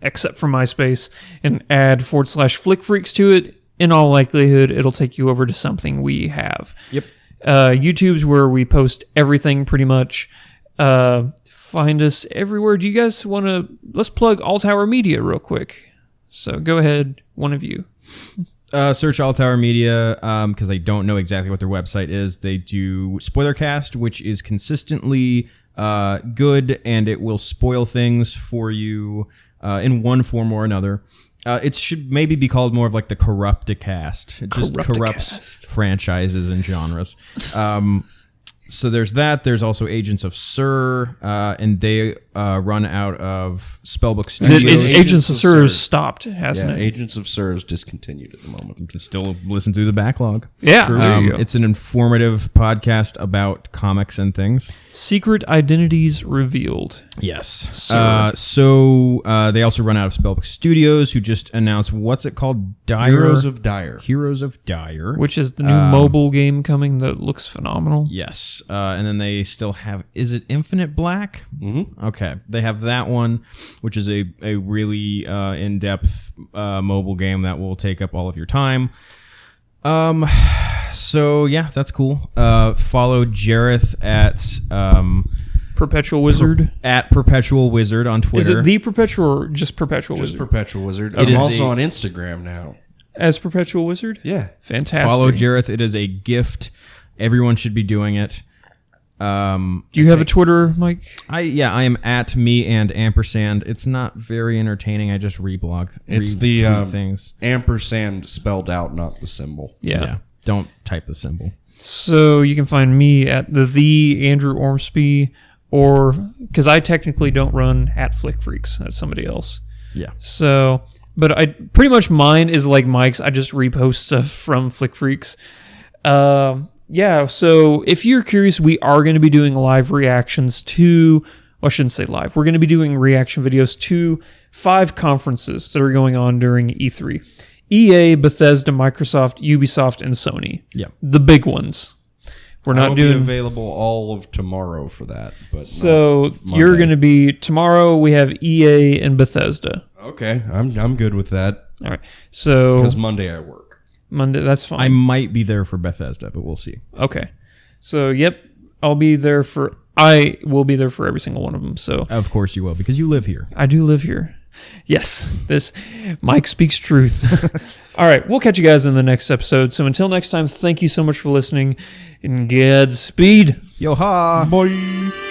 except for MySpace, and add /FlickFreaks to it. In all likelihood, it'll take you over to something we have. Yep. YouTube's where we post everything pretty much. Find us everywhere. Do you guys want to... Let's plug All Tower Media real quick. So go ahead, one of you. Search All Tower Media, because I don't know exactly what their website is. They do Spoilercast, which is consistently good, and it will spoil things for you in one form or another. It should maybe be called more of like the Corrupticast. It just corrupts franchises and genres. So there's that. There's also Agents of Sir, and they run out of Spellbook Studios. Agents of Sir has stopped, hasn't it? Agents of Sir is discontinued at the moment. You can still listen through the backlog. Yeah. It's an informative podcast about comics and things. Secret Identities Revealed. Yes. So they also run out of Spellbook Studios, who just announced, what's it called? Heroes of Dire. Heroes of Dire. Which is the new mobile game coming that looks phenomenal. Yes. And then they still have, is it Infinite Black? Mm-hmm. Okay. They have that one, which is a really in-depth mobile game that will take up all of your time. So yeah, that's cool. Follow Jareth at Perpetual Wizard. At Perpetual Wizard on Twitter. Is it the Perpetual or just Perpetual Just Wizard? Perpetual Wizard. I'm also on Instagram now. As Perpetual Wizard? Yeah. Fantastic. Follow Jareth. It is a gift. Everyone should be doing it. Do you have a Twitter, Mike? I am at me and ampersand. It's not very entertaining. I just reblog. It's the things. ampersand spelled out, not the symbol. Yeah. Don't type the symbol. So you can find me at the Andrew Ormsby, or because I technically don't run at Flick Freaks. That's somebody else. Yeah. So, but I pretty much mine is like Mike's. I just repost stuff from Flick Freaks. Yeah, so if you're curious, we are going to be doing live reactions to, well, I shouldn't say live. We're going to be doing reaction videos to 5 conferences that are going on during E3. EA, Bethesda, Microsoft, Ubisoft, and Sony. Yeah. The big ones. We're not doing... be available all of tomorrow for that. But so you're going to be... Tomorrow we have EA and Bethesda. Okay, I'm good with that. All right, so... Because Monday I work. Monday, that's fine. I might be there for Bethesda, but we'll see. Okay. So, yep, I will be there for every single one of them. So, of course you will, because you live here. I do live here. Yes, Mike speaks truth. All right, we'll catch you guys in the next episode. So until next time, thank you so much for listening, and Godspeed. Yo-ha! Bye.